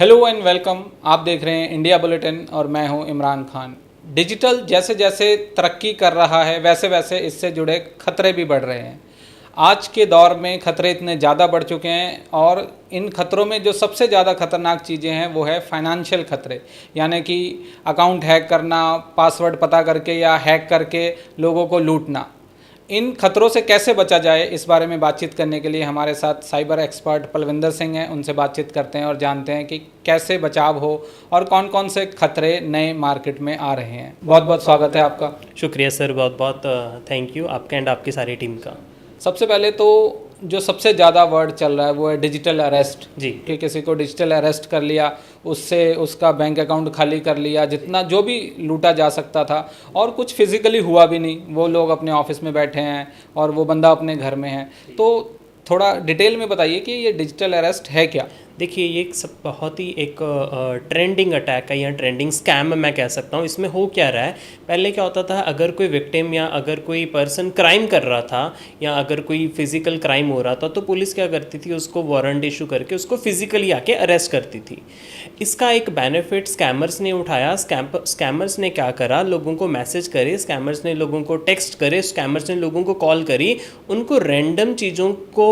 Hello and welcome. आप देख रहे हैं इंडिया बुलेटिन और मैं हूं इमरान खान। डिजिटल जैसे जैसे तरक्की कर रहा है वैसे वैसे इससे जुड़े खतरे भी बढ़ रहे हैं। आज के दौर में खतरे इतने ज़्यादा बढ़ चुके हैं और इन खतरों में जो सबसे ज़्यादा खतरनाक चीज़ें हैं वो है फाइनेंशियल खतरे, यानी कि अकाउंट हैक करना, पासवर्ड पता करके या हैक करके लोगों को लूटना। इन खतरों से कैसे बचा जाए, इस बारे में बातचीत करने के लिए हमारे साथ साइबर एक्सपर्ट पलविंदर सिंह हैं। उनसे बातचीत करते हैं और जानते हैं कि कैसे बचाव हो और कौन कौन से खतरे नए मार्केट में आ रहे हैं। बहुत बहुत स्वागत है आपका। शुक्रिया सर, बहुत बहुत थैंक यू आपका एंड आपकी सारी टीम का। सबसे पहले तो जो सबसे ज़्यादा वर्ड चल रहा है वो है डिजिटल अरेस्ट जी। कि किसी को डिजिटल अरेस्ट कर लिया, उससे उसका बैंक अकाउंट खाली कर लिया, जितना जो भी लूटा जा सकता था। और कुछ फिजिकली हुआ भी नहीं, वो लोग अपने ऑफिस में बैठे हैं और वो बंदा अपने घर में है। तो थोड़ा डिटेल में बताइए कि ये डिजिटल अरेस्ट है क्या। देखिए, ये एक सब बहुत ही एक ट्रेंडिंग अटैक है या ट्रेंडिंग स्कैम मैं कह सकता हूँ। इसमें हो क्या रहा है, पहले क्या होता था, अगर कोई विक्टिम या अगर कोई पर्सन क्राइम कर रहा था या अगर कोई फिजिकल क्राइम हो रहा था तो पुलिस क्या करती थी, उसको वारंट इशू करके उसको फिजिकली आके अरेस्ट करती थी। इसका एक बेनिफिट स्कैमर्स ने उठाया। स्कैमर्स ने क्या करा, लोगों को मैसेज करे, स्कैमर्स ने लोगों को टेक्स्ट करे, स्कैमर्स ने लोगों को कॉल करी, उनको रैंडम चीज़ों को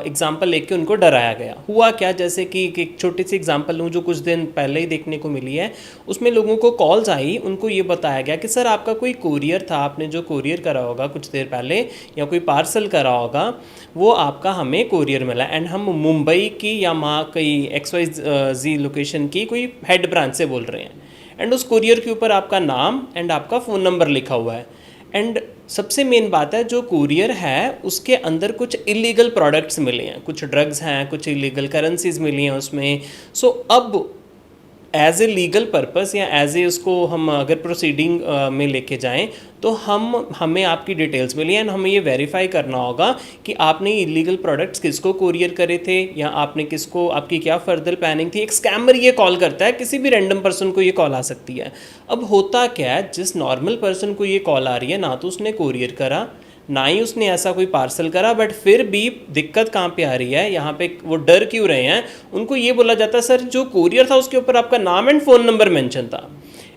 एग्जाम्पल लेके उनको डराया गया। हुआ क्या, जैसे कि एक छोटी सी एग्जांपल लूँ जो कुछ दिन पहले ही देखने को मिली है। उसमें लोगों को कॉल्स आई, उनको ये बताया गया कि सर आपका कोई कोरियर था, आपने जो कोरियर करा होगा कुछ देर पहले या कोई पार्सल करा होगा, वो आपका हमें कोरियर मिला एंड हम मुंबई की या वहाँ कई XYZ लोकेशन की कोई हेड ब्रांच से बोल रहे हैं एंड उस कोरियर के ऊपर आपका नाम एंड आपका फ़ोन नंबर लिखा हुआ है। एंड सबसे मेन बात है, जो कुरियर है उसके अंदर कुछ इलीगल प्रोडक्ट्स मिले हैं, कुछ ड्रग्स हैं, कुछ इलीगल करेंसीज मिली हैं उसमें। सो अब एज ए लीगल पर्पस या एज ए उसको हम अगर प्रोसीडिंग में लेके जाएं तो हमें आपकी डिटेल्स मिली एंड हमें ये वेरीफाई करना होगा कि आपने इलीगल प्रोडक्ट्स किसको कोरियर करे थे या आपने किसको, आपकी क्या फर्दर प्लानिंग थी। एक स्कैमर ये कॉल करता है, किसी भी रैंडम पर्सन को ये कॉल आ सकती है। अब होता क्या है, जिस नॉर्मल पर्सन को ये कॉल आ रही है, ना तो उसने कोरियर करा ना ही उसने ऐसा कोई पार्सल करा, बट फिर भी दिक्कत कहाँ पे आ रही है, यहाँ पे वो डर क्यों रहे हैं। उनको ये बोला जाता है सर जो कोरियर था उसके ऊपर आपका नाम एंड फ़ोन नंबर मेंशन था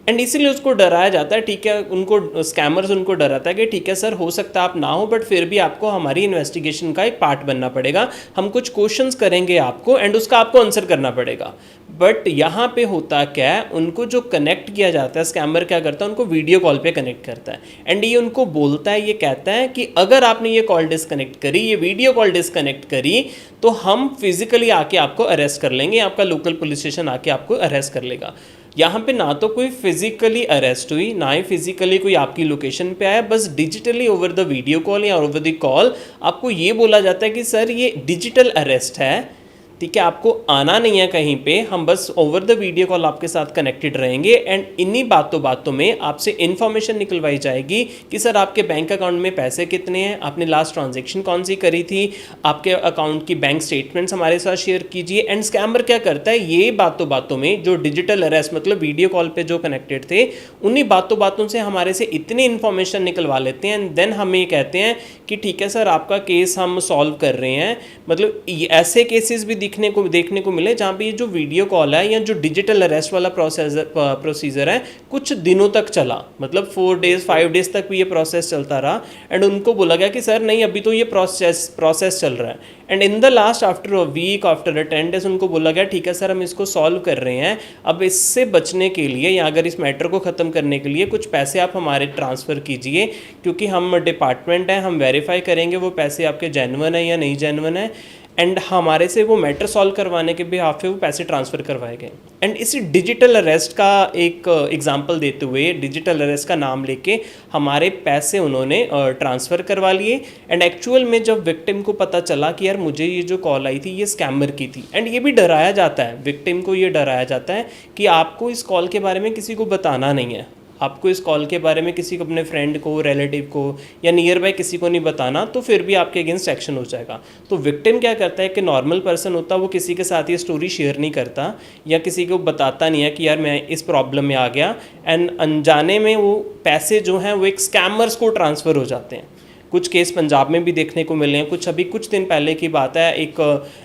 एंड इसीलिए उसको डराया जाता है। ठीक है, उनको स्कैमर्स उनको डराता है कि ठीक है सर, हो सकता है आप ना हो, बट फिर भी आपको हमारी इन्वेस्टिगेशन का एक पार्ट बनना पड़ेगा, हम कुछ क्वेश्चंस करेंगे आपको एंड उसका आपको आंसर करना पड़ेगा। बट यहाँ पे होता क्या है, उनको जो कनेक्ट किया जाता है, स्कैमर क्या करता है, उनको वीडियो कॉल पे कनेक्ट करता है एंड ये उनको बोलता है, ये कहता है कि अगर आपने ये कॉल डिस्कनेक्ट करी, ये वीडियो कॉल डिस्कनेक्ट करी, तो हम फिजिकली आके आपको अरेस्ट कर लेंगे, आपका लोकल पुलिस स्टेशन आके आपको अरेस्ट कर लेगा। यहाँ पे ना तो कोई फिजिकली अरेस्ट हुई, ना ही फिजिकली कोई आपकी लोकेशन पे आया, बस digitally over the video call या ओवर द कॉल आपको ये बोला जाता है कि सर ये डिजिटल अरेस्ट है, ठीक है, आपको आना नहीं है कहीं पे, हम बस ओवर द वीडियो कॉल आपके साथ कनेक्टेड रहेंगे एंड इन्हीं बातों में आपसे इन्फॉर्मेशन निकलवाई जाएगी कि सर आपके बैंक अकाउंट में पैसे कितने हैं, आपने लास्ट ट्रांजैक्शन कौन सी करी थी, आपके अकाउंट की बैंक स्टेटमेंट्स हमारे साथ शेयर कीजिए। एंड स्कैमर क्या करता है, ये बातों में जो डिजिटल अरेस्ट मतलब वीडियो कॉल पे जो कनेक्टेड थे, उन्हीं बातों से हमारे से इतनी इन्फॉर्मेशन निकलवा लेते हैं एंड देन हमें ये कहते हैं कि ठीक है सर आपका केस हम सॉल्व कर रहे हैं। मतलब ऐसे केसेस भी देखने को मिले जहाँ पे ये जो वीडियो कॉल है या जो डिजिटल अरेस्ट वाला प्रोसीजर है कुछ दिनों तक चला, मतलब 4 डेज 5 डेज तक भी ये प्रोसेस चलता रहा एंड उनको बोला गया कि सर नहीं अभी तो ये प्रोसेस चल रहा है and in the last after a week after 10 days उनको बोला गया ठीक है सर हम इसको सॉल्व कर रहे हैं। अब इससे बचने के लिए या अगर इस मैटर को ख़त्म करने के लिए कुछ पैसे आप हमारे ट्रांसफ़र कीजिए, क्योंकि हम डिपार्टमेंट हैं, हम वेरीफाई करेंगे वो पैसे आपके जेन्युइन है या नहीं जेन्युइन है एंड हमारे से वो मैटर सॉल्व करवाने के बिहाफ पे वो पैसे ट्रांसफ़र करवाए गए। एंड इसी डिजिटल अरेस्ट का एक एग्जांपल देते हुए, डिजिटल अरेस्ट का नाम लेके हमारे पैसे उन्होंने ट्रांसफ़र करवा लिए एंड एक्चुअल में जब विक्टिम को पता चला कि यार मुझे ये जो कॉल आई थी ये स्कैमर की थी, एंड ये भी डराया जाता है, विक्टिम को ये डराया जाता है कि आपको इस कॉल के बारे में किसी को बताना नहीं है, आपको इस कॉल के बारे में किसी को, अपने फ्रेंड को, रिलेटिव को या नियर बाय किसी को नहीं बताना, तो फिर भी आपके अगेंस्ट एक्शन हो जाएगा। तो विक्टिम क्या करता है कि नॉर्मल पर्सन होता है वो किसी के साथ ये स्टोरी शेयर नहीं करता या किसी को बताता नहीं है कि यार मैं इस प्रॉब्लम में आ गया एंड अनजाने में वो पैसे जो हैं वो एक स्कैमर्स को ट्रांसफ़र हो जाते हैं। कुछ केस पंजाब में भी देखने को मिले हैं। कुछ दिन पहले की बात है, एक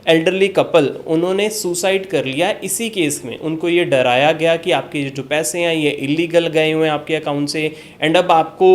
एल्डरली कपल उन्होंने सुसाइड कर लिया इसी केस में। उनको ये डराया गया कि आपके जो पैसे हैं ये इलीगल गए हुए हैं आपके अकाउंट से, एंड अब आपको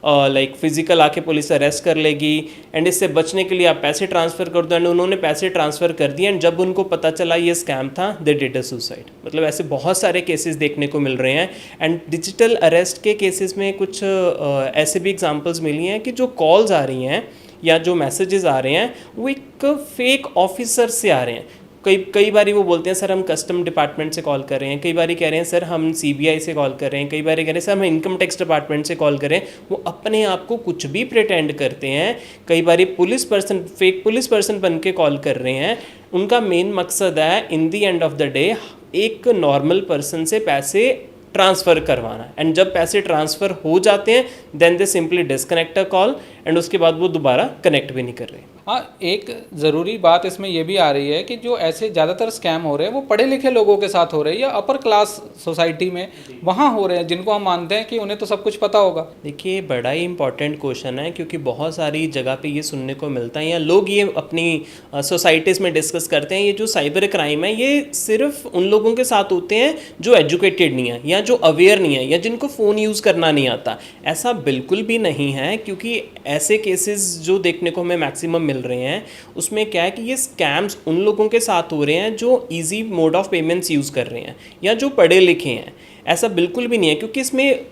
लाइक फिजिकल आके पुलिस अरेस्ट कर लेगी, एंड इससे बचने के लिए आप पैसे ट्रांसफ़र कर दो। एंड उन्होंने पैसे ट्रांसफ़र कर दिए, एंड जब उनको पता चला ये स्कैम था, दे डिड अ सुसाइड। मतलब ऐसे बहुत सारे केसेस देखने को मिल रहे हैं। एंड डिजिटल अरेस्ट के केसेस में कुछ ऐसे भी एग्जांपल्स मिली हैं कि जो कॉल्स आ रही हैं या जो मैसेजेस आ रहे हैं वो एक फेक ऑफिसर से आ रहे हैं। कई बारी वो बोलते हैं सर हम कस्टम डिपार्टमेंट से कॉल कर रहे हैं, कई बारी कह रहे हैं सर हम सीबीआई से कॉल कर रहे हैं, कई बारी कह रहे हैं सर हम इनकम टैक्स डिपार्टमेंट से कॉल करें। वो अपने आप को कुछ भी प्रिटेंड करते हैं। कई बारी फेक पुलिस पर्सन बन के कॉल कर रहे हैं। उनका मेन मकसद है in the end of the day एक नॉर्मल पर्सन से पैसे ट्रांसफ़र करवाना। एंड जब पैसे ट्रांसफ़र हो जाते हैं then they simply disconnect a call, and उसके बाद वो दोबारा कनेक्ट भी नहीं कर रहे। हाँ, एक ज़रूरी बात इसमें ये भी आ रही है कि जो ऐसे ज़्यादातर स्कैम हो रहे हैं वो पढ़े लिखे लोगों के साथ हो रहे हैं या अपर क्लास सोसाइटी में वहाँ हो रहे हैं, जिनको हम मानते हैं कि उन्हें तो सब कुछ पता होगा। देखिए बड़ा ही इंपॉर्टेंट क्वेश्चन है, क्योंकि बहुत सारी जगह पे ये सुनने को मिलता है या लोग ये अपनी सोसाइटीज़ में डिस्कस करते हैं, ये जो साइबर क्राइम है ये सिर्फ उन लोगों के साथ होते हैं जो एजुकेटेड नहीं है या जो अवेयर नहीं है या जिनको फ़ोन यूज़ करना नहीं आता। ऐसा बिल्कुल भी नहीं है, क्योंकि ऐसे केसेस जो देखने को हमें मैक्सिमम मिल रहे हैं उसमें क्या है कि ये स्कैम्स उन लोगों के साथ हो रहे हैं जो easy mode of payments use कर रहे हैं या जो पढ़े लिखे हैं। ऐसा बिल्कुल भी नहीं है, क्योंकि इसमें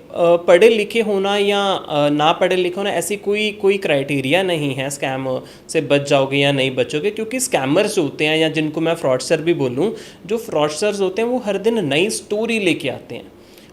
पढ़े लिखे होना या ना पढ़े लिखे होना ऐसी कोई क्राइटेरिया नहीं है स्कैम से बच जाओगे या नहीं बचोगे। क्योंकि स्कैमर्स होते हैं या जिनको मैं फ्रॉडस्टर भी बोलूँ, जो फ्रॉडस्टर्स होते हैं वो हर दिन नई स्टोरी लेके आते हैं।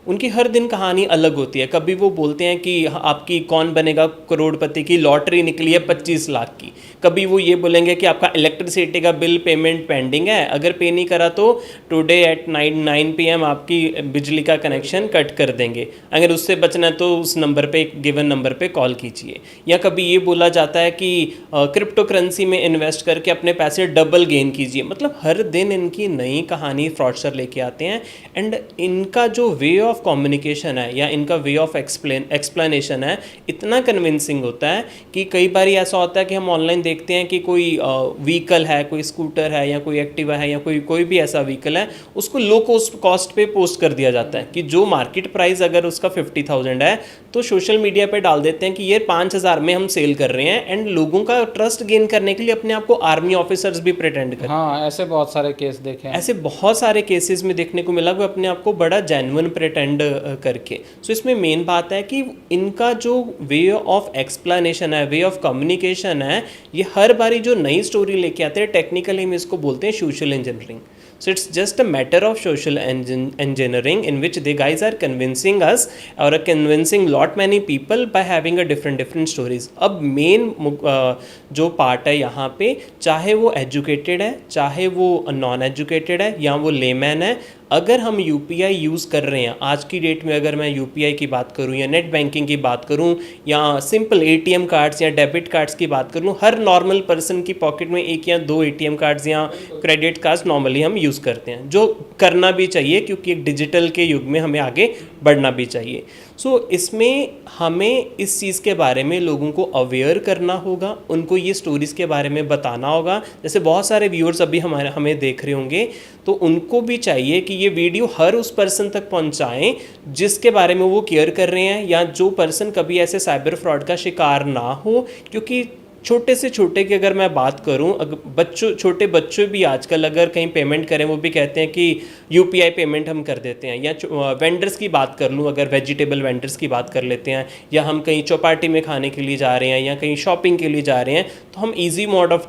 उनकी हर दिन कहानी अलग होती है। कभी वो बोलते हैं कि आपकी कौन बनेगा करोड़पति की लॉटरी निकली है 25 लाख की, कभी वो ये बोलेंगे कि आपका इलेक्ट्रिसिटी का बिल पेमेंट पेंडिंग है, अगर पे नहीं करा तो टुडे एट 9 PM आपकी बिजली का कनेक्शन कट कर देंगे, अगर उससे बचना है तो उस नंबर पे गिवन नंबर पे कॉल कीजिए। या कभी ये बोला जाता है कि क्रिप्टो करेंसी में इन्वेस्ट करके अपने पैसे डबल गेन कीजिए। मतलब हर दिन इनकी नई कहानी फ्रॉडस्टर लेके आते हैं। एंड इनका जो वे ऑफ कम्युनिकेशन है या इनका वे ऑफ एक्सप्लेनेशन है इतना कन्विंसिंग होता है कि कई बार ऐसा होता है कि हम ऑनलाइन देखते हैं कि कोई व्हीकल है, कोई स्कूटर है या कोई एक्टिवा है या कोई भी ऐसा व्हीकल है, उसको लो कॉस्ट पे पोस्ट कर दिया जाता है कि जो मार्केट प्राइस अगर उसका 50,000 है तो सोशल मीडिया पे डाल देते हैं कि ये 5,000 में हम सेल कर रहे हैं। एंड लोगों का ट्रस्ट गेन करने के लिए अपने आप को आर्मी ऑफिसर्स भी प्रिटेंड करते हैं। हाँ, ऐसे बहुत सारे केस देखे हैं। ऐसे बहुत सारे केसेस में देखने को मिला वो अपने आप को बड़ा जेन्युइन प्रिटेंड करके। सो इसमें मेन बात है कि इनका जो वे ऑफ एक्सप्लेनेशन है, वे ऑफ कम्युनिकेशन है, ये हर बारी जो नई स्टोरी लेके आते हैं, टेक्निकली हम इसको बोलते हैं social engineering. So it's just a matter of social engineering in which they guys are convincing us or convincing lot many people by having a different stories. अब मेन जो पार्ट है यहाँ पे, चाहे वो एजुकेटेड है, चाहे वो नॉन एजुकेटेड है या वो लेमैन है, अगर हम यूपीआई यूज़ कर रहे हैं आज की डेट में, अगर मैं यूपीआई की बात करूं या नेट बैंकिंग की बात करूं या सिंपल एटीएम कार्ड्स या डेबिट कार्ड्स की बात करूं, हर नॉर्मल पर्सन की पॉकेट में 1 या 2 एटीएम कार्ड्स या क्रेडिट कार्ड्स नॉर्मली हम यूज़ करते हैं, जो करना भी चाहिए क्योंकि एक डिजिटल के युग में हमें आगे बढ़ना भी चाहिए। सो इसमें हमें इस चीज़ के बारे में लोगों को अवेयर करना होगा, उनको ये स्टोरीज़ के बारे में बताना होगा। जैसे बहुत सारे व्यूअर्स अभी हमें देख रहे होंगे, तो उनको भी चाहिए कि ये वीडियो हर उस पर्सन तक पहुंचाएं जिसके बारे में वो केयर कर रहे हैं या जो पर्सन कभी ऐसे साइबर फ्रॉड का शिकार ना हो। क्योंकि छोटे से छोटे की अगर मैं बात करूं, अगर छोटे बच्चों भी आजकल अगर कहीं पेमेंट करें वो भी कहते हैं कि यूपीआई पेमेंट हम कर देते हैं। या वेंडर्स की बात कर लूं, अगर वेजिटेबल वेंडर्स की बात कर लेते हैं, या हम कहीं चौपाटी में खाने के लिए जा रहे हैं या कहीं शॉपिंग के लिए जा रहे हैं, तो हम ईजी मोड ऑफ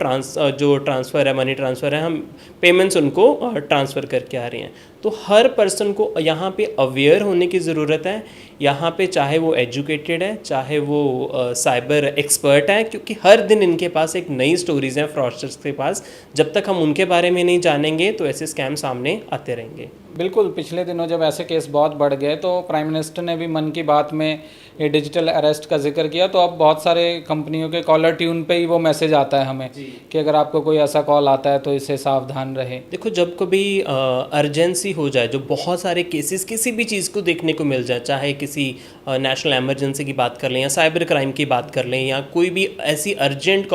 जो ट्रांसफ़र है, मनी ट्रांसफ़र है, हम पेमेंट्स उनको ट्रांसफ़र करके आ रहे हैं। तो हर पर्सन को यहाँ पे अवेयर होने की ज़रूरत है। यहाँ पे चाहे वो एजुकेटेड है, चाहे वो साइबर एक्सपर्ट है, क्योंकि हर हर दिन इनके पास एक नई स्टोरीज हैं फ्रॉडस्टर्स के पास। जब तक हम उनके बारे में नहीं जानेंगे तो ऐसे स्कैम सामने आते रहेंगे। बिल्कुल, पिछले दिनों जब ऐसे केस बहुत बढ़ गए तो प्राइम मिनिस्टर ने भी मन की बात में ये डिजिटल अरेस्ट का जिक्र किया, तो अब बहुत सारे कंपनियों के कॉलर ट्यून पे ही वो मैसेज आता है हमें कि अगर आपको कोई ऐसा कॉल आता है तो इससे सावधान रहे। देखो, जब कभी अर्जेंसी हो जाए, जो बहुत सारे केसेस किसी भी चीज़ को देखने को मिल जाए, चाहे किसी नेशनल इमरजेंसी की बात कर लें या साइबर क्राइम की बात कर लें या कोई भी ऐसी अर्जेंट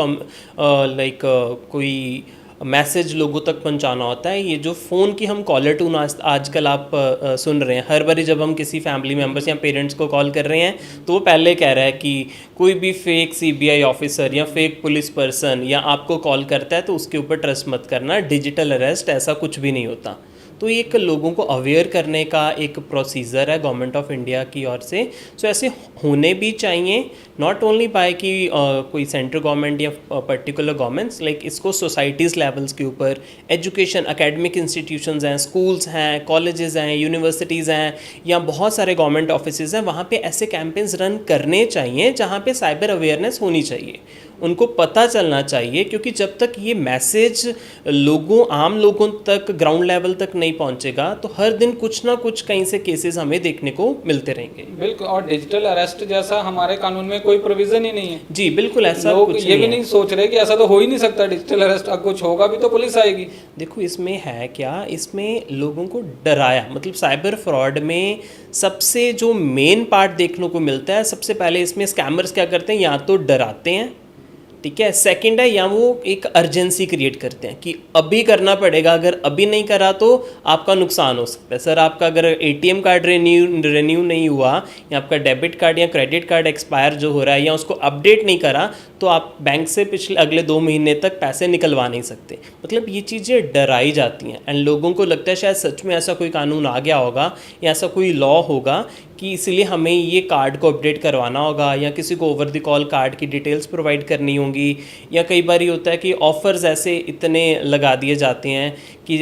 कोई मैसेज लोगों तक पहुंचाना होता है, ये जो फ़ोन की हम कॉलर टून आजकल आप सुन रहे हैं, हर बारी जब हम किसी फैमिली मेम्बर्स या पेरेंट्स को कॉल कर रहे हैं तो वो पहले कह रहा है कि कोई भी फेक सीबीआई ऑफिसर या फेक पुलिस पर्सन या आपको कॉल करता है तो उसके ऊपर ट्रस्ट मत करना, डिजिटल अरेस्ट ऐसा कुछ भी नहीं होता। तो ये एक लोगों को अवेयर करने का एक प्रोसीजर है गवर्नमेंट ऑफ इंडिया की ओर से। सो ऐसे होने भी चाहिए, नॉट ओनली बाय कि कोई सेंट्रल गवर्नमेंट या पर्टिकुलर गवर्नमेंट्स, लाइक इसको सोसाइटीज़ लेवल्स के ऊपर, एजुकेशन एकेडमिक इंस्टीट्यूशंस हैं, स्कूल्स हैं, कॉलेजेस हैं, यूनिवर्सिटीज़ हैं या बहुत सारे गवर्नमेंट ऑफिसेज हैं, वहाँ पे ऐसे कैंपेन्स रन करने चाहिए जहाँ पे साइबर अवेयरनेस होनी चाहिए, उनको पता चलना चाहिए। क्योंकि जब तक ये मैसेज आम लोगों तक, ग्राउंड लेवल तक नहीं पहुंचेगा तो हर दिन कुछ ना कुछ कहीं से केसेस हमें देखने को मिलते रहेंगे। बिल्कुल, और डिजिटल अरेस्ट जैसा हमारे कानून में कोई प्रोविजन ही नहीं है। जी बिल्कुल, ऐसा लोग कुछ ये भी नहीं सोच रहे कि ऐसा तो हो ही नहीं सकता डिजिटल अरेस्ट, अब कुछ होगा भी तो पुलिस आएगी। देखो, इसमें है क्या, इसमें लोगों को डराया, मतलब साइबर फ्रॉड में सबसे जो मेन पार्ट देखने को मिलता है, सबसे पहले इसमें स्कैमर्स क्या करते हैं, या तो डराते हैं, ठीक है, सेकंड है, या वो एक अर्जेंसी क्रिएट करते हैं कि अभी करना पड़ेगा, अगर अभी नहीं करा तो आपका नुकसान हो सकता है। सर, आपका अगर एटीएम कार्ड रिन्यू नहीं हुआ या आपका डेबिट कार्ड या क्रेडिट कार्ड एक्सपायर जो हो रहा है या उसको अपडेट नहीं करा तो आप बैंक से पिछले अगले 2 महीने तक पैसे निकलवा नहीं सकते। मतलब ये चीज़ें डराई जाती हैं एंड लोगों को लगता है शायद सच में ऐसा कोई कानून आ गया होगा या ऐसा कोई लॉ होगा कि इसलिए हमें ये कार्ड को अपडेट करवाना होगा या किसी को ओवर द कॉल कार्ड की डिटेल्स प्रोवाइड करनी होंगी। या कई बार ये होता है कि ऑफ़र्स ऐसे इतने लगा दिए जाते हैं कि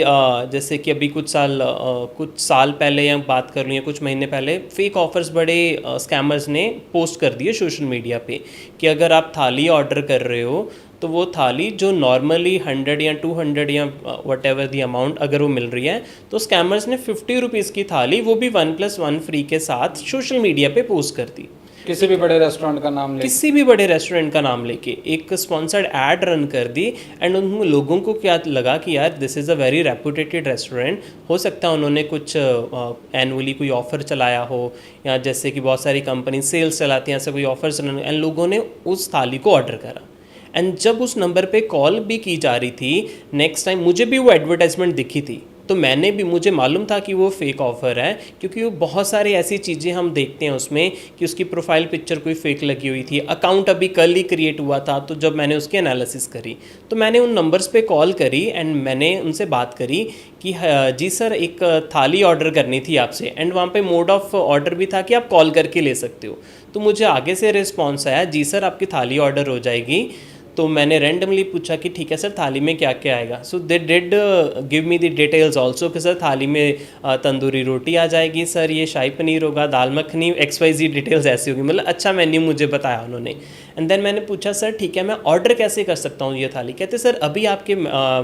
जैसे कि अभी कुछ साल पहले या बात कर लूँ या कुछ महीने पहले फेक ऑफ़र्स बड़े स्कैमर्स ने पोस्ट कर दिए सोशल मीडिया पे कि अगर आप थाली ऑर्डर कर रहे हो तो वो थाली जो नॉर्मली 100 या 200 या वट एवर दी अमाउंट अगर वो मिल रही है तो स्कैमर्स ने 50 रुपीज़ की थाली वो भी 1+1 फ्री के साथ सोशल मीडिया पे पोस्ट कर दी। किसी भी बड़े रेस्टोरेंट का नाम लेके, किसी भी बड़े रेस्टोरेंट का नाम लेके एक स्पॉन्सर्ड ऐड रन कर दी एंड उन लोगों को क्या लगा कि यार this is a very reputed restaurant, हो सकता है उन्होंने कुछ एनुअली कोई ऑफ़र चलाया हो या जैसे कि बहुत सारी कंपनी सेल्स चलाती हैं, ऐसा कोई ऑफर्स रन, एंड लोगों ने उस थाली को ऑर्डर करा। एंड जब उस नंबर पे कॉल भी की जा रही थी नेक्स्ट टाइम, मुझे भी वो एडवर्टाइजमेंट दिखी थी तो मुझे मालूम था कि वो फेक ऑफ़र है, क्योंकि वो बहुत सारी ऐसी चीज़ें हम देखते हैं उसमें कि उसकी प्रोफाइल पिक्चर कोई फेक लगी हुई थी, अकाउंट अभी कल ही क्रिएट हुआ था। तो जब मैंने उसकी एनालिसिस करी तो मैंने उन नंबर्स पे कॉल करी एंड मैंने उनसे बात करी कि जी सर एक थाली ऑर्डर करनी थी आपसे, एंड वहाँ पे मोड ऑफ ऑर्डर भी था कि आप कॉल करके ले सकते हो। तो मुझे आगे से रिस्पॉन्स आया, जी सर आपकी थाली ऑर्डर हो जाएगी। तो मैंने रैंडमली पूछा कि ठीक है सर थाली में क्या क्या आएगा। So they did give me the details also कि सर थाली में तंदूरी रोटी आ जाएगी, सर ये शाही पनीर होगा, दाल मखनी, XYZ डिटेल्स ऐसी होगी, मतलब अच्छा मेन्यू मुझे बताया उन्होंने। एंड देन मैंने पूछा सर ठीक है मैं ऑर्डर कैसे कर सकता हूँ ये थाली। कहते सर अभी आपके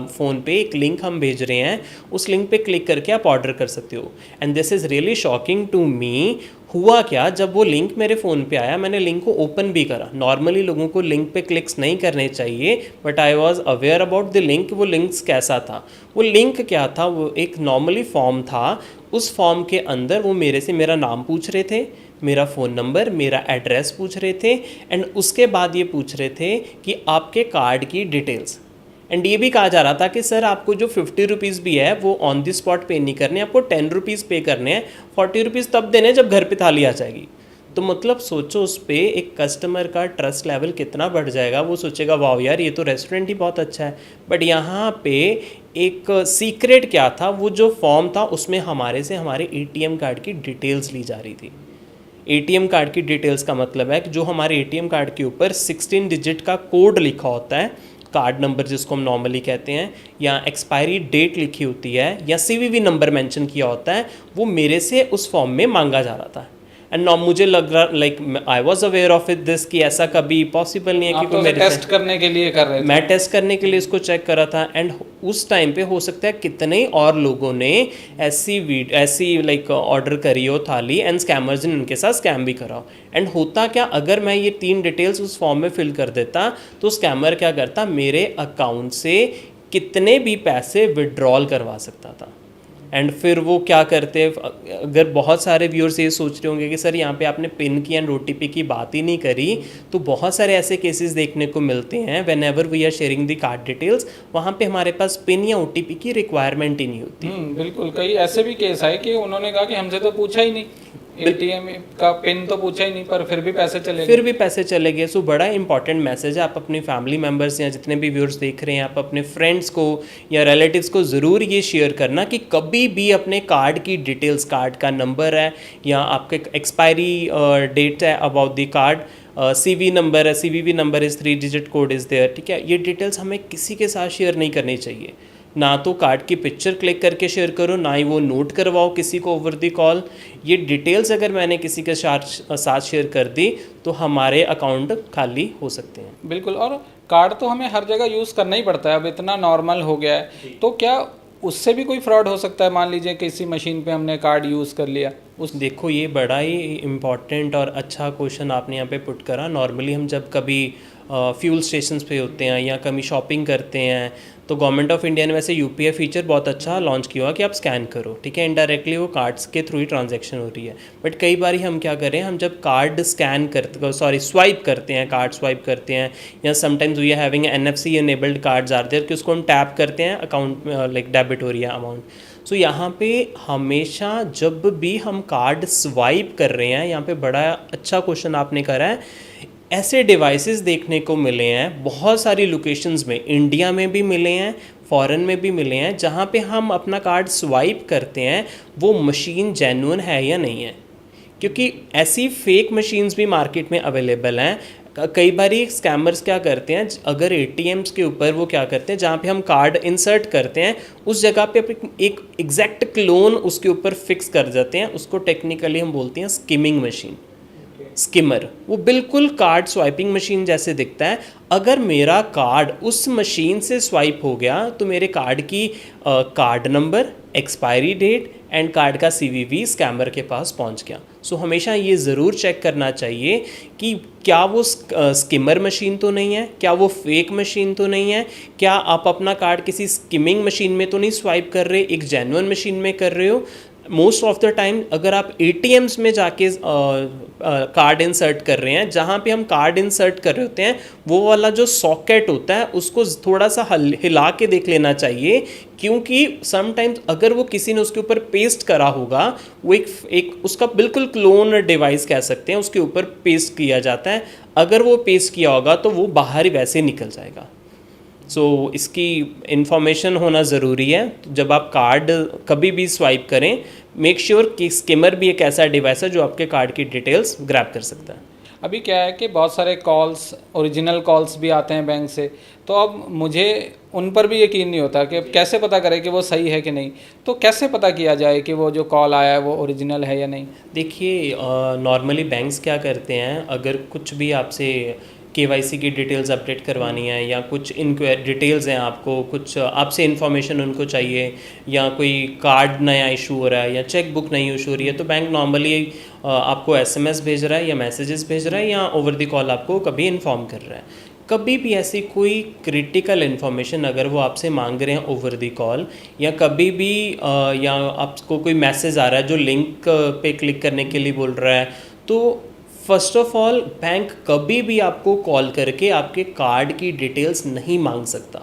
फ़ोन पे एक लिंक हम भेज रहे हैं, उस लिंक पे क्लिक करके आप ऑर्डर कर सकते हो। And this is really shocking to me. हुआ क्या, जब वो लिंक मेरे फ़ोन पे आया मैंने लिंक को ओपन भी करा। नॉर्मली लोगों को लिंक पे क्लिक्स नहीं करने चाहिए, but I was aware about the link. वो लिंक्स कैसा था, वो लिंक क्या था, वो एक नॉर्मली फॉर्म था। उस फॉर्म के अंदर वो मेरे से मेरा नाम पूछ रहे थे, मेरा फ़ोन नंबर, मेरा एड्रेस पूछ रहे थे, एंड उसके बाद ये पूछ रहे थे कि आपके कार्ड की डिटेल्स। एंड ये भी कहा जा रहा था कि सर आपको जो 50 रुपीज़ भी है वो ऑन द स्पॉट पे नहीं करने, आपको 10 रुपीज़ पे करने हैं, 40 रुपीज़ तब देने जब घर पे थाली आ जाएगी। तो मतलब सोचो उस पर एक कस्टमर का ट्रस्ट लेवल कितना बढ़ जाएगा। वो सोचेगा वाह यार ये तो रेस्टोरेंट ही बहुत अच्छा है। बट यहाँ पे एक सीक्रेट क्या था, वो जो फॉर्म था उसमें हमारे ATM कार्ड की डिटेल्स ली जा रही थी। ATM कार्ड की डिटेल्स का मतलब है कि जो हमारे ATM कार्ड के ऊपर 16 डिजिट का कोड लिखा होता है, कार्ड नंबर जिसको हम नॉर्मली कहते हैं, या एक्सपायरी डेट लिखी होती है या CVV नंबर मेंशन किया होता है, वो मेरे से उस फॉर्म में मांगा जा रहा था। एंड नॉ मुझे लग रहा like I was aware of it this कि ऐसा कभी पॉसिबल नहीं है कि आप कोई तो मेरे टेस्ट करने के लिए कर रहे थे। मैं टेस्ट करने के लिए इसको चेक करा था। एंड उस टाइम पे हो सकता है कितने और लोगों ने ऐसी लाइक ऑर्डर करी हो थाली एंड स्कैमर्स ने उनके साथ स्कैम भी करा हो। एंड होता क्या, अगर मैं ये 3 डिटेल्स उस फॉर्म में फिल कर देता तो स्कैमर क्या करता, मेरे अकाउंट से कितने भी पैसे विड्रॉल करवा सकता था। एंड फिर वो क्या करते, अगर बहुत सारे व्यूअर्स ये सोच रहे होंगे कि सर यहाँ पे आपने पिन की एंड OTP की बात ही नहीं करी, तो बहुत सारे ऐसे केसेस देखने को मिलते हैं whenever we are sharing the card details, वहाँ पे हमारे पास पिन या OTP की रिक्वायरमेंट ही नहीं होती। बिल्कुल, कई ऐसे भी केस आए कि उन्होंने कहा कि हमसे तो पूछा ही नहीं, ATM का पिन तो पूछा ही नहीं, पर फिर भी पैसे चले गए। सो बड़ा इंपॉर्टेंट मैसेज है, आप अपनी फैमिली मेम्बर्स या जितने भी व्यूअर्स देख रहे हैं, आप अपने फ्रेंड्स को या रिलेटिव्स को ज़रूर ये शेयर करना कि कभी भी अपने कार्ड की डिटेल्स, कार्ड का नंबर है या आपके एक्सपायरी डेट है about the card, CVV number है, CVV number is 3 digit code is there, ठीक है, ये डिटेल्स हमें किसी के साथ शेयर नहीं करनी चाहिए। ना तो कार्ड की पिक्चर क्लिक करके शेयर करो, ना ही वो नोट करवाओ किसी को ओवर द कॉल। ये डिटेल्स अगर मैंने किसी के साथ शेयर कर दी तो हमारे अकाउंट खाली हो सकते हैं। बिल्कुल, और कार्ड तो हमें हर जगह यूज़ करना ही पड़ता है, अब इतना नॉर्मल हो गया है, तो क्या उससे भी कोई फ्रॉड हो सकता है? मान लीजिए किसी मशीन पे हमने कार्ड यूज़ कर लिया उस, देखो ये बड़ा ही इम्पॉर्टेंट और अच्छा क्वेश्चन आपने यहाँ पे पुट करा। नॉर्मली हम जब कभी फ्यूल स्टेशंस पे होते हैं या कभी शॉपिंग करते हैं तो गवर्नमेंट ऑफ इंडिया ने वैसे UPI फीचर बहुत अच्छा लॉन्च किया हुआ कि आप स्कैन करो, ठीक है, इनडायरेक्टली वो कार्ड्स के थ्रू ही ट्रांजैक्शन हो रही है। बट कई बार हम क्या करें, हम जब कार्ड स्कैन करते स्वाइप करते हैं, कार्ड स्वाइप करते हैं, या sometimes we are having NFC enabled cards are there कि उसको हम टैप करते हैं, अकाउंट लाइक डेबिट हो रही है अमाउंट। सो यहाँ पे हमेशा जब भी हम कार्ड स्वाइप कर रहे हैं, यहाँ पे बड़ा अच्छा क्वेश्चन आपने करा है, ऐसे डिवाइसेस देखने को मिले हैं बहुत सारी लोकेशंस में, इंडिया में भी मिले हैं, फॉरेन में भी मिले हैं, जहाँ पे हम अपना कार्ड स्वाइप करते हैं वो मशीन जेन्युइन है या नहीं है, क्योंकि ऐसी फेक मशीन्स भी मार्केट में अवेलेबल हैं। कई बार स्कैमर्स क्या करते हैं, अगर ATMs के ऊपर वो क्या करते हैं, जहाँ पे हम कार्ड इंसर्ट करते हैं उस जगह पे एक एग्जैक्ट क्लोन उसके ऊपर फिक्स कर जाते हैं, उसको टेक्निकली हम बोलते हैं स्किमिंग मशीन, स्किमर। वो बिल्कुल कार्ड स्वाइपिंग मशीन जैसे दिखता है। अगर मेरा कार्ड उस मशीन से स्वाइप हो गया तो मेरे कार्ड की card number, expiry date and card का CVV स्कैमर के पास पहुंच गया। सो हमेशा ये ज़रूर चेक करना चाहिए कि क्या वो स्किमर मशीन तो नहीं है, क्या वो फेक मशीन तो नहीं है, क्या आप अपना कार्ड किसी स्किमिंग मशीन में तो नहीं स्वाइप कर रहे, एक जेन्युइन मशीन में कर रहे हो। मोस्ट ऑफ द टाइम अगर आप ATMs में जाके कार्ड इंसर्ट कर रहे हैं, जहाँ पे हम कार्ड इंसर्ट कर रहे होते हैं वो वाला जो सॉकेट होता है उसको थोड़ा सा हिला के देख लेना चाहिए, क्योंकि समटाइम्स अगर वो किसी ने उसके ऊपर पेस्ट करा होगा, वो एक उसका बिल्कुल क्लोन डिवाइस कह सकते हैं, उसके ऊपर पेस्ट किया जाता है, अगर वो पेस्ट किया होगा तो वो बाहर ही वैसे निकल जाएगा। सो इसकी इन्फॉर्मेशन होना ज़रूरी है। तो जब आप कार्ड कभी भी स्वाइप करें, मेक श्योर कि स्किमर भी एक ऐसा डिवाइस है जो आपके कार्ड की डिटेल्स ग्रैब कर सकता है। अभी क्या है कि बहुत सारे कॉल्स, ओरिजिनल कॉल्स भी आते हैं बैंक से, तो अब मुझे उन पर भी यकीन नहीं होता कि कैसे पता करें कि वो सही है कि नहीं, तो कैसे पता किया जाए कि वो जो कॉल आया है वो ओरिजिनल है या नहीं? देखिए नॉर्मली बैंक्स क्या करते हैं, अगर कुछ भी आपसे KYC की डिटेल्स अपडेट करवानी है या कुछ डिटेल्स हैं, आपको कुछ आपसे इन्फॉर्मेशन उनको चाहिए, या कोई कार्ड नया इशू हो रहा है या चेक बुक नई इशू हो रही है, तो बैंक नॉर्मली आपको SMS भेज रहा है या मैसेजेस भेज रहा है या ओवर द कॉल आपको कभी इन्फॉर्म कर रहा है। कभी भी ऐसी कोई क्रिटिकल इन्फॉर्मेशन अगर वो आपसे मांग रहे हैं ओवर द कॉल, या कभी भी या आपको कोई मैसेज आ रहा है जो लिंक पे क्लिक करने के लिए बोल रहा है, तो फर्स्ट ऑफ ऑल बैंक कभी भी आपको कॉल करके आपके कार्ड की डिटेल्स नहीं मांग सकता।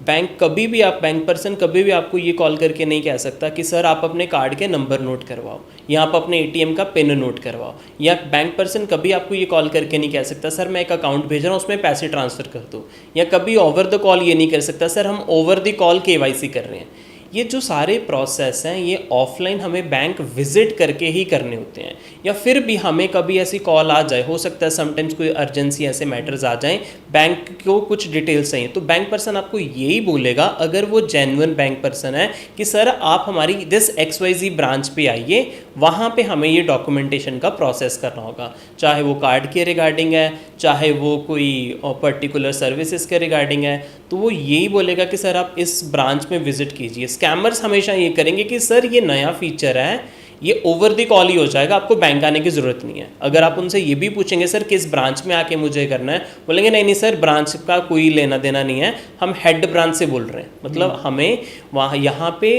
बैंक कभी भी बैंक पर्सन कभी भी आपको ये कॉल करके नहीं कह सकता कि सर आप अपने कार्ड के नंबर नोट करवाओ या आप अपने ATM का पिन नोट करवाओ, या बैंक पर्सन कभी आपको ये कॉल करके नहीं कह सकता सर मैं एक अकाउंट भेज रहा हूँ उसमें पैसे ट्रांसफ़र कर दो, या कभी ओवर द कॉल ये नहीं कर सकता सर हम ओवर द कॉल KYC कर रहे हैं। ये जो सारे प्रोसेस हैं ये ऑफलाइन हमें बैंक विजिट करके ही करने होते हैं, या फिर भी हमें कभी ऐसी कॉल आ जाए, हो सकता है समटाइम्स कोई अर्जेंसी ऐसे मैटर्स आ जाएं, बैंक को कुछ डिटेल्स चाहिए, तो बैंक पर्सन आपको यही बोलेगा अगर वो जेन्युइन बैंक पर्सन है कि सर आप हमारी दिस XYZ ब्रांच पे आइए, वहाँ पे हमें ये डॉक्यूमेंटेशन का प्रोसेस करना होगा, चाहे वो कार्ड के रिगार्डिंग है, चाहे वो कोई पर्टिकुलर सर्विसेज के रिगार्डिंग है। तो वो यही बोलेगा कि सर आप इस ब्रांच में विजिट कीजिए। स्कैमर्स हमेशा ये करेंगे कि सर ये नया फीचर है, ये ओवर द कॉल ही हो जाएगा, आपको बैंक आने की ज़रूरत नहीं है। अगर आप उनसे ये भी पूछेंगे सर किस ब्रांच में आके मुझे करना है, बोलेंगे नहीं नहीं सर ब्रांच का कोई लेना देना नहीं है, हम हेड ब्रांच से बोल रहे हैं। मतलब हमें वहाँ यहाँ पे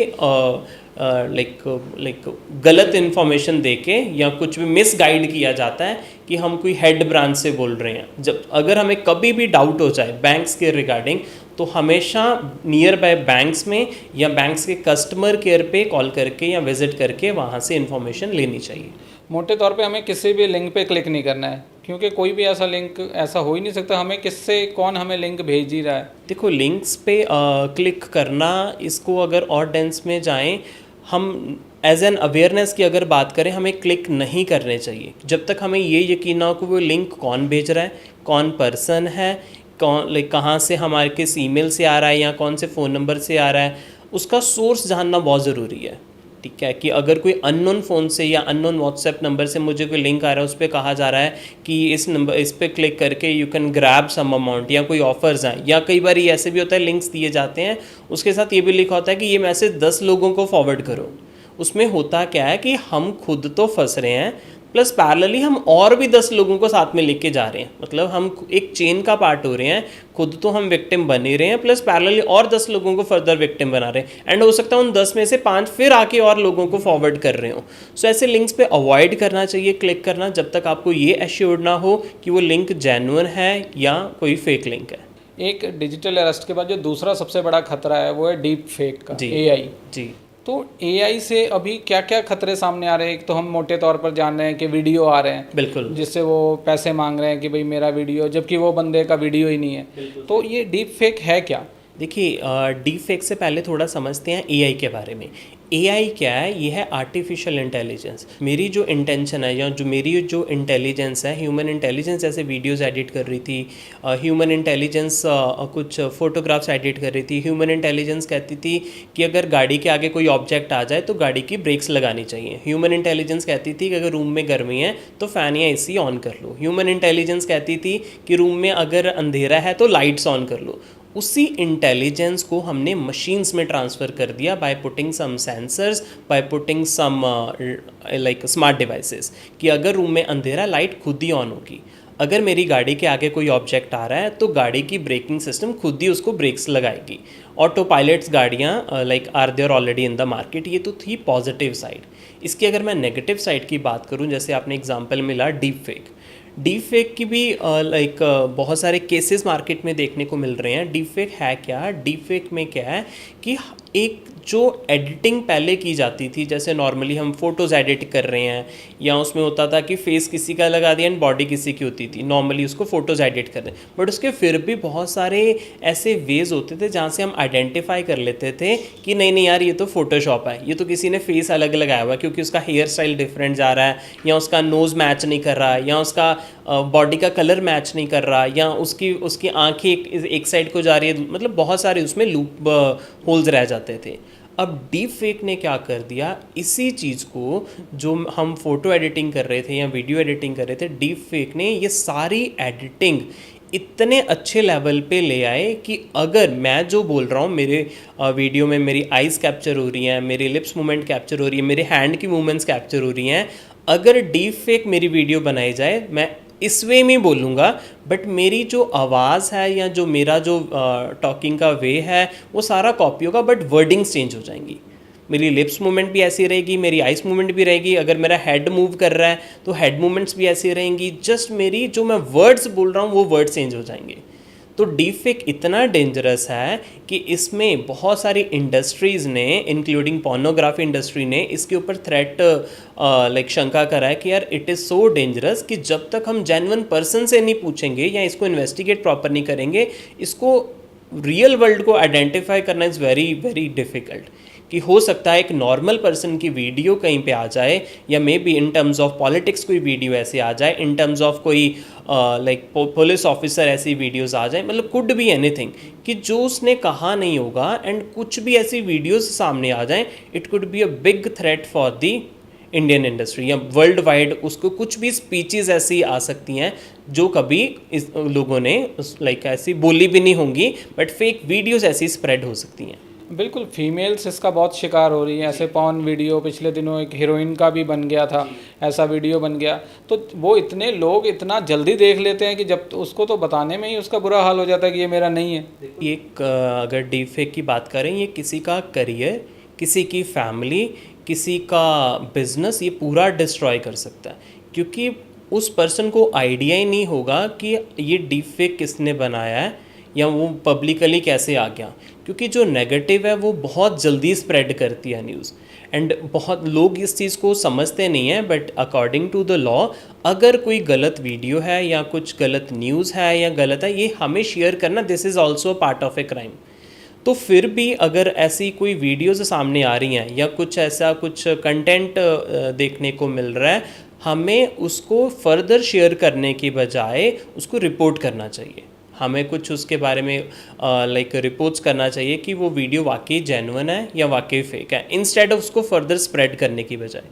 लाइक गलत इन्फॉर्मेशन देके या कुछ भी मिस गाइड किया जाता है कि हम कोई हेड ब्रांच से बोल रहे हैं। जब अगर हमें कभी भी डाउट हो जाए बैंक्स के रिगार्डिंग, तो हमेशा नियर बाय बैंक्स में या बैंक्स के कस्टमर केयर पे कॉल करके या विजिट करके वहाँ से इन्फॉर्मेशन लेनी चाहिए। मोटे तौर पे हमें किसी भी लिंक पे क्लिक नहीं करना है, क्योंकि कोई भी ऐसा लिंक ऐसा हो ही नहीं सकता। हमें किससे कौन हमें लिंक भेज ही रहा है। देखो लिंक्स पे क्लिक करना, इसको अगर और डेंस में जाएं, हम एज एन अवेयरनेस की अगर बात करें, हमें क्लिक नहीं करने चाहिए जब तक हमें ये यकीन ना हो कि वो लिंक कौन भेज रहा है, कौन पर्सन है, कौन लाइक कहाँ से हमारे किस ईमेल से आ रहा है या कौन से फ़ोन नंबर से आ रहा है, उसका सोर्स जानना बहुत ज़रूरी है। ठीक है, कि अगर कोई अननोन फ़ोन से या अननोन व्हाट्सएप नंबर से मुझे कोई लिंक आ रहा है, उस पर कहा जा रहा है कि इस पर क्लिक करके you can grab some amount या कोई ऑफर्स हैं, या कई बार ऐसे भी होता है लिंक्स दिए जाते हैं उसके साथ ये भी लिखा होता है कि ये मैसेज 10 लोगों को फॉरवर्ड करो। उसमें होता क्या है कि हम खुद तो फंस रहे हैं, प्लस पैरेलली हम और भी 10 लोगों को साथ में लेके जा रहे हैं। मतलब हम एक चेन का पार्ट हो रहे हैं, खुद तो हम विक्टिम बन ही रहे हैं, प्लस पैरेलली और 10 लोगों को फर्दर विक्टिम बना रहे हैं। एंड हो सकता है उन 10 में से 5 फिर आके और लोगों को फॉरवर्ड कर रहे हो। सो ऐसे लिंक्स पे अवॉइड करना चाहिए क्लिक करना, जब तक आपको ये एश्योर्ड ना हो कि वो लिंक जेन्युइन है या कोई फेक लिंक है। एक डिजिटल अरेस्ट के बाद जो दूसरा सबसे बड़ा खतरा है वो है डीप फेक का, AI। जी। तो AI से अभी क्या क्या खतरे सामने आ रहे हैं? एक तो हम मोटे तौर पर जान रहे हैं कि वीडियो आ रहे हैं, बिल्कुल, जिससे वो पैसे मांग रहे हैं कि भाई मेरा वीडियो, जबकि वो बंदे का वीडियो ही नहीं है। तो ये डीप फेक है क्या? देखिए डीप फेक से पहले थोड़ा समझते हैं AI के बारे में। AI क्या है? ये है आर्टिफिशियल इंटेलिजेंस। मेरी जो इंटेंशन है या जो मेरी जो इंटेलिजेंस है, ह्यूमन इंटेलिजेंस जैसे वीडियोस एडिट कर रही थी, ह्यूमन इंटेलिजेंस कुछ फोटोग्राफ्स एडिट कर रही थी, ह्यूमन इंटेलिजेंस कहती थी कि अगर गाड़ी के आगे कोई ऑब्जेक्ट आ जाए तो गाड़ी की ब्रेक्स लगानी चाहिए। ह्यूमन इंटेलिजेंस कहती थी कि अगर रूम में गर्मी है तो फ़ैन या AC ऑन कर लो। ह्यूमन इंटेलिजेंस कहती थी कि रूम में अगर अंधेरा है तो लाइट्स ऑन कर लो। उसी इंटेलिजेंस को हमने मशीन्स में ट्रांसफ़र कर दिया by putting some sensors, by putting some like smart devices, कि अगर रूम में अंधेरा लाइट खुद ही ऑन होगी। अगर मेरी गाड़ी के आगे कोई ऑब्जेक्ट आ रहा है तो गाड़ी की ब्रेकिंग सिस्टम खुद ही उसको ब्रेक्स लगाएगी। ऑटो पायलट्स गाड़ियाँ like are there already in the market. ये तो थी पॉजिटिव साइड। इसकी अगर मैं नेगेटिव साइड की बात करूँ, जैसे आपने एग्जांपल मिला डीप फेक। डीप फेक की भी बहुत सारे केसेस मार्केट में देखने को मिल रहे हैं। डीप फेक है क्या? डीप फेक में क्या है कि एक जो एडिटिंग पहले की जाती थी, जैसे नॉर्मली हम फ़ोटोज़ एडिट कर रहे हैं या उसमें होता था कि फेस किसी का लगा दिया एंड बॉडी किसी की होती थी, नॉर्मली उसको फ़ोटोज़ एडिट कर रहे हैं, बट उसके फिर भी बहुत सारे ऐसे वेज होते थे जहाँ से हम आइडेंटिफाई कर लेते थे कि नहीं नहीं यार ये तो फोटोशॉप है, ये तो किसी ने फेस अलग लगाया हुआ है क्योंकि उसका हेयर स्टाइल डिफरेंट जा रहा है, या उसका नोज़ मैच नहीं कर रहा है, या उसका बॉडी का कलर मैच नहीं कर रहा, या उसकी आँखें एक साइड को जा रही है। मतलब बहुत सारे उसमें लूप होल्स रह जाते थे। अब डीप फेक ने क्या कर दिया, इसी चीज़ को जो हम फ़ोटो एडिटिंग कर रहे थे या वीडियो एडिटिंग कर रहे थे, डीप फेक ने ये सारी एडिटिंग इतने अच्छे लेवल पे ले आए कि अगर मैं जो बोल रहा हूँ मेरे वीडियो में मेरी आइज़ कैप्चर हो रही हैं, मेरी लिप्स मूवमेंट कैप्चर हो रही है, मेरे हैंड की मूवमेंट्स कैप्चर हो रही हैं, अगर डीप फेक मेरी वीडियो बनाई जाए, मैं इस वे में बोलूँगा, बट मेरी जो आवाज़ है या जो मेरा जो टॉकिंग का वे है वो सारा कॉपी होगा, बट वर्डिंग्स चेंज हो जाएंगी। मेरी लिप्स मूवमेंट भी ऐसी रहेगी, मेरी आइस मूवमेंट भी रहेगी, अगर मेरा हेड मूव कर रहा है तो हेड मूवमेंट्स भी ऐसी रहेंगी, जस्ट मेरी जो मैं वर्ड्स बोल रहा हूँ वो वर्ड्स चेंज हो जाएंगे। तो डीप फेक इतना डेंजरस है कि इसमें बहुत सारी इंडस्ट्रीज़ ने, इंक्लूडिंग पोर्नोग्राफी इंडस्ट्री ने, इसके ऊपर थ्रेट लाइक शंका करा है कि यार इट इज़ सो डेंजरस कि जब तक हम जेन्युइन पर्सन से नहीं पूछेंगे या इसको इन्वेस्टिगेट प्रॉपर नहीं करेंगे, इसको रियल वर्ल्ड को आइडेंटिफाई करना इज़ वेरी वेरी डिफ़िकल्ट। कि हो सकता है एक नॉर्मल पर्सन की वीडियो कहीं पे आ जाए, या may be in terms of politics कोई वीडियो ऐसे आ जाए, इन टर्म्स ऑफ कोई लाइक पुलिस ऑफिसर ऐसी वीडियोस आ जाए, मतलब कुड बी एनीथिंग, कि जो उसने कहा नहीं होगा एंड कुछ भी ऐसी वीडियोस सामने आ जाएं, it could be a big threat for the Indian industry या वर्ल्ड वाइड उसको कुछ भी स्पीचेस ऐसी आ सकती हैं जो कभी इस लोगों ने लाइक ऐसी बोली भी नहीं होंगी, बट फेक वीडियोस ऐसी स्प्रेड हो सकती हैं। बिल्कुल, फीमेल्स इसका बहुत शिकार हो रही है। ऐसे पॉर्न वीडियो पिछले दिनों एक हीरोइन का भी बन गया था, ऐसा वीडियो बन गया, तो वो इतने लोग इतना जल्दी देख लेते हैं कि जब उसको तो बताने में ही उसका बुरा हाल हो जाता है कि ये मेरा नहीं है। एक अगर डीप फेक की बात करें, ये किसी का करियर, किसी की फैमिली, किसी का बिजनेस, ये पूरा डिस्ट्रॉय कर सकता है, क्योंकि उस पर्सन को आइडिया ही नहीं होगा कि ये डीप फेक किसने बनाया है या वो पब्लिकली कैसे आ गया, क्योंकि जो नेगेटिव है वो बहुत जल्दी स्प्रेड करती है न्यूज़, एंड बहुत लोग इस चीज़ को समझते नहीं हैं। But according to the law, अगर कोई गलत वीडियो है या कुछ गलत न्यूज़ है या गलत है, ये हमें शेयर करना, this is also part of a crime. तो फिर भी अगर ऐसी कोई वीडियोज़ सामने आ रही हैं या कुछ ऐसा कुछ कंटेंट देखने को मिल रहा है, हमें उसको फर्दर शेयर करने की बजाय उसको रिपोर्ट करना चाहिए। हमें कुछ उसके बारे में लाइक रिपोर्ट्स करना चाहिए कि वो वीडियो वाकई जेन्युइन है या वाकई फेक है, इंस्टेड ऑफ उसको फर्दर स्प्रेड करने की बजाय।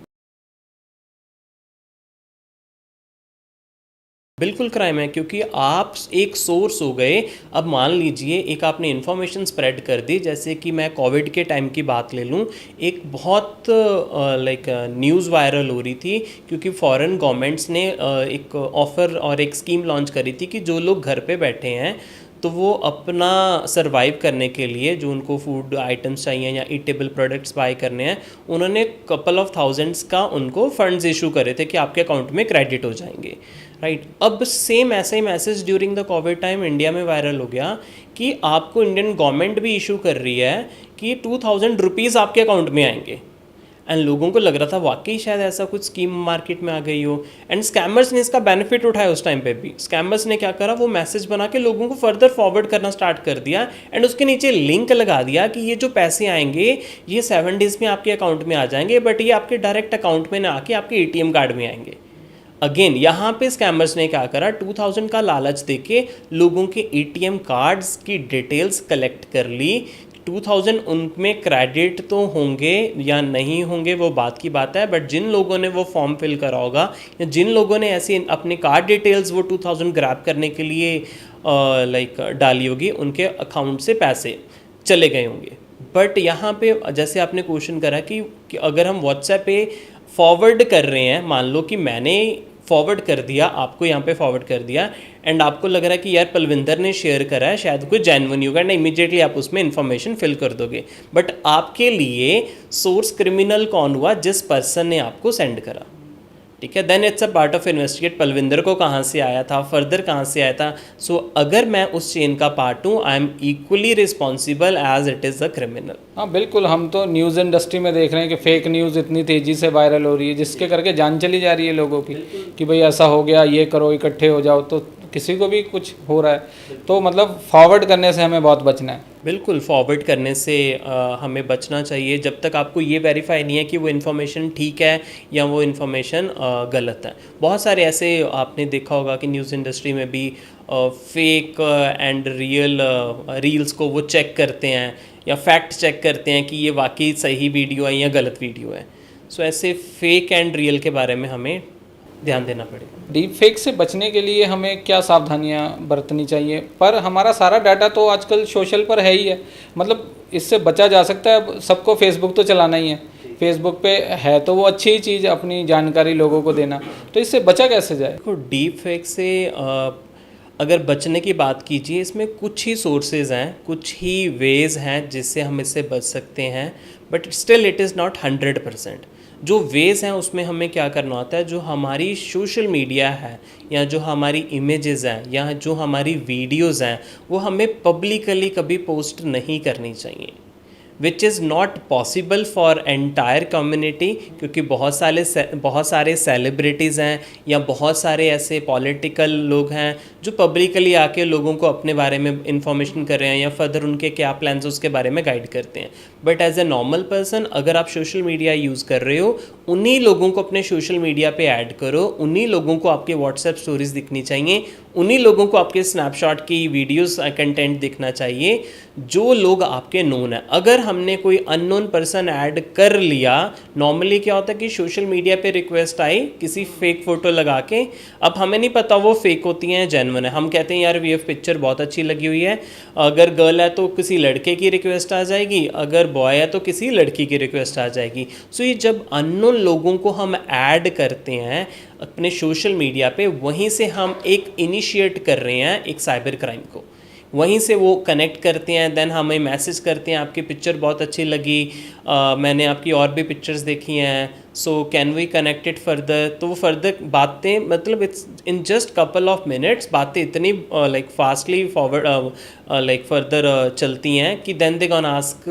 बिल्कुल क्राइम है, क्योंकि आप एक सोर्स हो गए। अब मान लीजिए एक आपने इन्फॉर्मेशन स्प्रेड कर दी, जैसे कि मैं कोविड के टाइम की बात ले लूँ, एक बहुत लाइक न्यूज़ वायरल हो रही थी, क्योंकि फॉरेन गवर्नमेंट्स ने एक ऑफ़र और एक स्कीम लॉन्च करी थी कि जो लोग घर पे बैठे हैं तो वो अपना सरवाइव करने के लिए जो उनको फूड आइटम्स चाहिए या ईटेबल प्रोडक्ट्स बाय करने हैं, उन्होंने कपल ऑफ थाउजेंड्स का उनको फंड्स इशू करे थे कि आपके अकाउंट में क्रेडिट हो जाएंगे, राइट। अब सेम ऐसा ही message during the covid time India में वायरल हो गया कि आपको इंडियन गवर्नमेंट भी इशू कर रही है कि 2000 रुपीज़ आपके अकाउंट में आएंगे। एंड लोगों को लग रहा था वाकई शायद ऐसा कुछ स्कीम मार्केट में आ गई हो, एंड स्कैमर्स ने इसका बेनिफिट उठाया। उस टाइम पे भी स्कैमर्स ने क्या करा, वो मैसेज बना के लोगों को फर्दर फॉरवर्ड करना स्टार्ट कर दिया, एंड उसके नीचे लिंक लगा दिया कि ये जो पैसे आएंगे ये 7 डेज़ में आपके अकाउंट में आ जाएंगे, बट ये आपके डायरेक्ट अकाउंट में ना आके आपके ATM कार्ड में आएंगे। अगेन यहाँ पे स्कैमर्स ने क्या करा, 2000 का लालच देके लोगों के ATM कार्ड्स की डिटेल्स कलेक्ट कर ली। 2000 उनमें क्रेडिट तो होंगे या नहीं होंगे वो बात की बात है, बट जिन लोगों ने वो फॉर्म फिल करा होगा या जिन लोगों ने ऐसी अपने कार्ड डिटेल्स वो 2000 ग्रैब करने के लिए लाइक डाली होगी, उनके अकाउंट से पैसे चले गए होंगे। बट यहाँ पे जैसे आपने क्वेश्चन करा कि अगर हम व्हाट्सएप पे फॉरवर्ड कर रहे हैं, मान लो कि मैंने फॉरवर्ड कर दिया, आपको यहाँ पे फॉरवर्ड कर दिया, एंड आपको लग रहा है कि यार पलविंदर ने शेयर करा है, शायद कोई जेन्युइन होगा, ना इमीडिएटली आप उसमें इन्फॉर्मेशन फिल कर दोगे। बट आपके लिए सोर्स क्रिमिनल कौन हुआ, जिस पर्सन ने आपको सेंड करा, ठीक है। Then it's a part of investigate Palvinder को कहाँ से आया था, फर्दर कहाँ से आया था। सो अगर मैं उस चेन का पार्ट हूँ, I am equally responsible as it is a criminal. हाँ बिल्कुल, हम तो न्यूज़ इंडस्ट्री में देख रहे हैं कि फेक न्यूज़ इतनी तेज़ी से वायरल हो रही है, जिसके करके जान चली जा रही है लोगों की कि भाई ऐसा हो गया, ये करो, इकट्ठे हो जाओ, तो किसी को भी कुछ हो रहा है। तो मतलब फॉरवर्ड करने से हमें बहुत बचना है। बिल्कुल, फॉरवर्ड करने से हमें बचना चाहिए जब तक आपको ये वेरीफाई नहीं है कि वो इन्फॉर्मेशन ठीक है या वो इन्फॉर्मेशन गलत है। बहुत सारे ऐसे आपने देखा होगा कि न्यूज़ इंडस्ट्री में भी फेक एंड रियल रील्स को वो चेक करते हैं या फैक्ट चेक करते हैं कि ये वाकई सही वीडियो है या गलत वीडियो है। सो ऐसे फेक एंड रियल के बारे में हमें ध्यान देना पड़ेगा। डीप फेक से बचने के लिए हमें क्या सावधानियां बरतनी चाहिए? पर हमारा सारा डाटा तो आजकल सोशल पर है ही है, मतलब इससे बचा जा सकता है। सबको फेसबुक तो चलाना ही है, फेसबुक पे है तो वो अच्छी चीज़, अपनी जानकारी लोगों को देना, तो इससे बचा कैसे जाए? देखो, डीप फेक से अगर बचने की बात कीजिए, इसमें कुछ ही सोर्सेज हैं, कुछ ही वेज़ हैं जिससे हम इससे बच सकते हैं, but still it is not 100%। जो वेज़ हैं उसमें हमें क्या करना होता है, जो हमारी सोशल मीडिया है या जो हमारी इमेजेस हैं या जो हमारी वीडियोस हैं, वो हमें पब्लिकली कभी पोस्ट नहीं करनी चाहिए, which is not possible for entire community, क्योंकि बहुत सारे सेलिब्रिटीज़ हैं या बहुत सारे ऐसे पॉलिटिकल लोग हैं जो पब्लिकली आके लोगों को अपने बारे में इंफॉर्मेशन कर रहे हैं या फर्दर उनके क्या प्लान्स उसके बारे में गाइड करते हैं। But as a normal person, अगर आप सोशल मीडिया यूज़ कर रहे हो, उन्हीं लोगों को अपने सोशल मीडिया पे ऐड करो, उन्हीं लोगों को आपके व्हाट्सएप स्टोरीज दिखनी चाहिए, उन्हीं लोगों को आपके स्नैपशॉट की वीडियोस कंटेंट दिखना चाहिए जो लोग आपके नोन है। अगर हमने कोई अननोन पर्सन ऐड कर लिया, नॉर्मली क्या होता है कि सोशल मीडिया पे रिक्वेस्ट आई किसी फेक फ़ोटो लगा के, अब हमें नहीं पता वो फेक होती हैं जेन्युइन है, हम कहते हैं यार ये पिक्चर बहुत अच्छी लगी हुई है, अगर गर्ल है तो किसी लड़के की रिक्वेस्ट आ जाएगी, अगर बॉय है तो किसी लड़की की रिक्वेस्ट आ जाएगी। सो ये जब अननोन लोगों को हम ऐड करते हैं अपने सोशल मीडिया पे, वहीं से हम एक इनिशिएट कर रहे हैं एक साइबर क्राइम को, वहीं से वो कनेक्ट करते हैं, देन हमें मैसेज करते हैं आपकी पिक्चर बहुत अच्छी लगी, मैंने आपकी और भी पिक्चर्स देखी हैं, so can we connected further. तो वो फर्दर बातें मतलब it's in just couple of minutes बातें इतनी like fastly forward like further चलती हैं कि then they gonna ask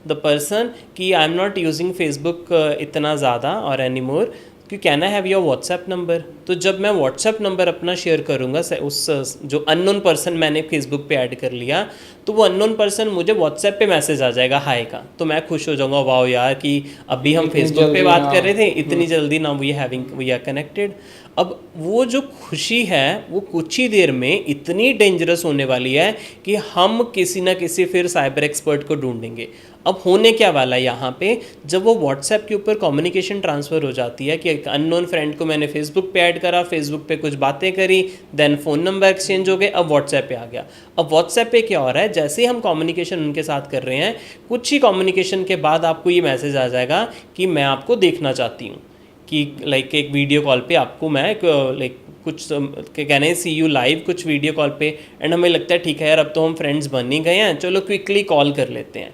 the person कि I am not using Facebook इतना ज़्यादा और एनी मोर, कि can I have your WhatsApp number. तो जब मैं व्हाट्सएप नंबर अपना शेयर करूँगा उस जो अननोन पर्सन मैंने फेसबुक पे ऐड कर लिया, तो वो अननोन पर्सन मुझे व्हाट्सएप पे मैसेज आ जाएगा हाय का, तो मैं खुश हो जाऊँगा, वाओ यार कि अभी हम फेसबुक पे बात कर रहे थे, इतनी जल्दी ना वी आर कनेक्टेड। अब वो जो खुशी है वो कुछ ही देर में इतनी डेंजरस होने वाली है कि हम किसी ना किसी फिर साइबर एक्सपर्ट को ढूंढेंगे। अब होने क्या वाला है यहाँ पे, जब वो व्हाट्सएप के ऊपर कम्युनिकेशन ट्रांसफ़र हो जाती है कि एक अननोन फ्रेंड को मैंने फेसबुक पे ऐड करा, फेसबुक पे कुछ बातें करी, देन फ़ोन नंबर एक्सचेंज हो गए, अब व्हाट्सएप पे आ गया। अब व्हाट्सएप पे क्या हो रहा है, जैसे ही हम कम्युनिकेशन उनके साथ कर रहे हैं, कुछ ही कम्युनिकेशन के बाद आपको ये मैसेज आ जाएगा कि मैं आपको देखना चाहती हूँ, कि लाइक एक वीडियो कॉल पे आपको मैं लाइक कुछ कहना है सी यू लाइव कुछ वीडियो कॉल पे, एंड हमें लगता है ठीक है यार अब तो हम फ्रेंड्स बन ही गए हैं, चलो क्विकली कॉल कर लेते हैं,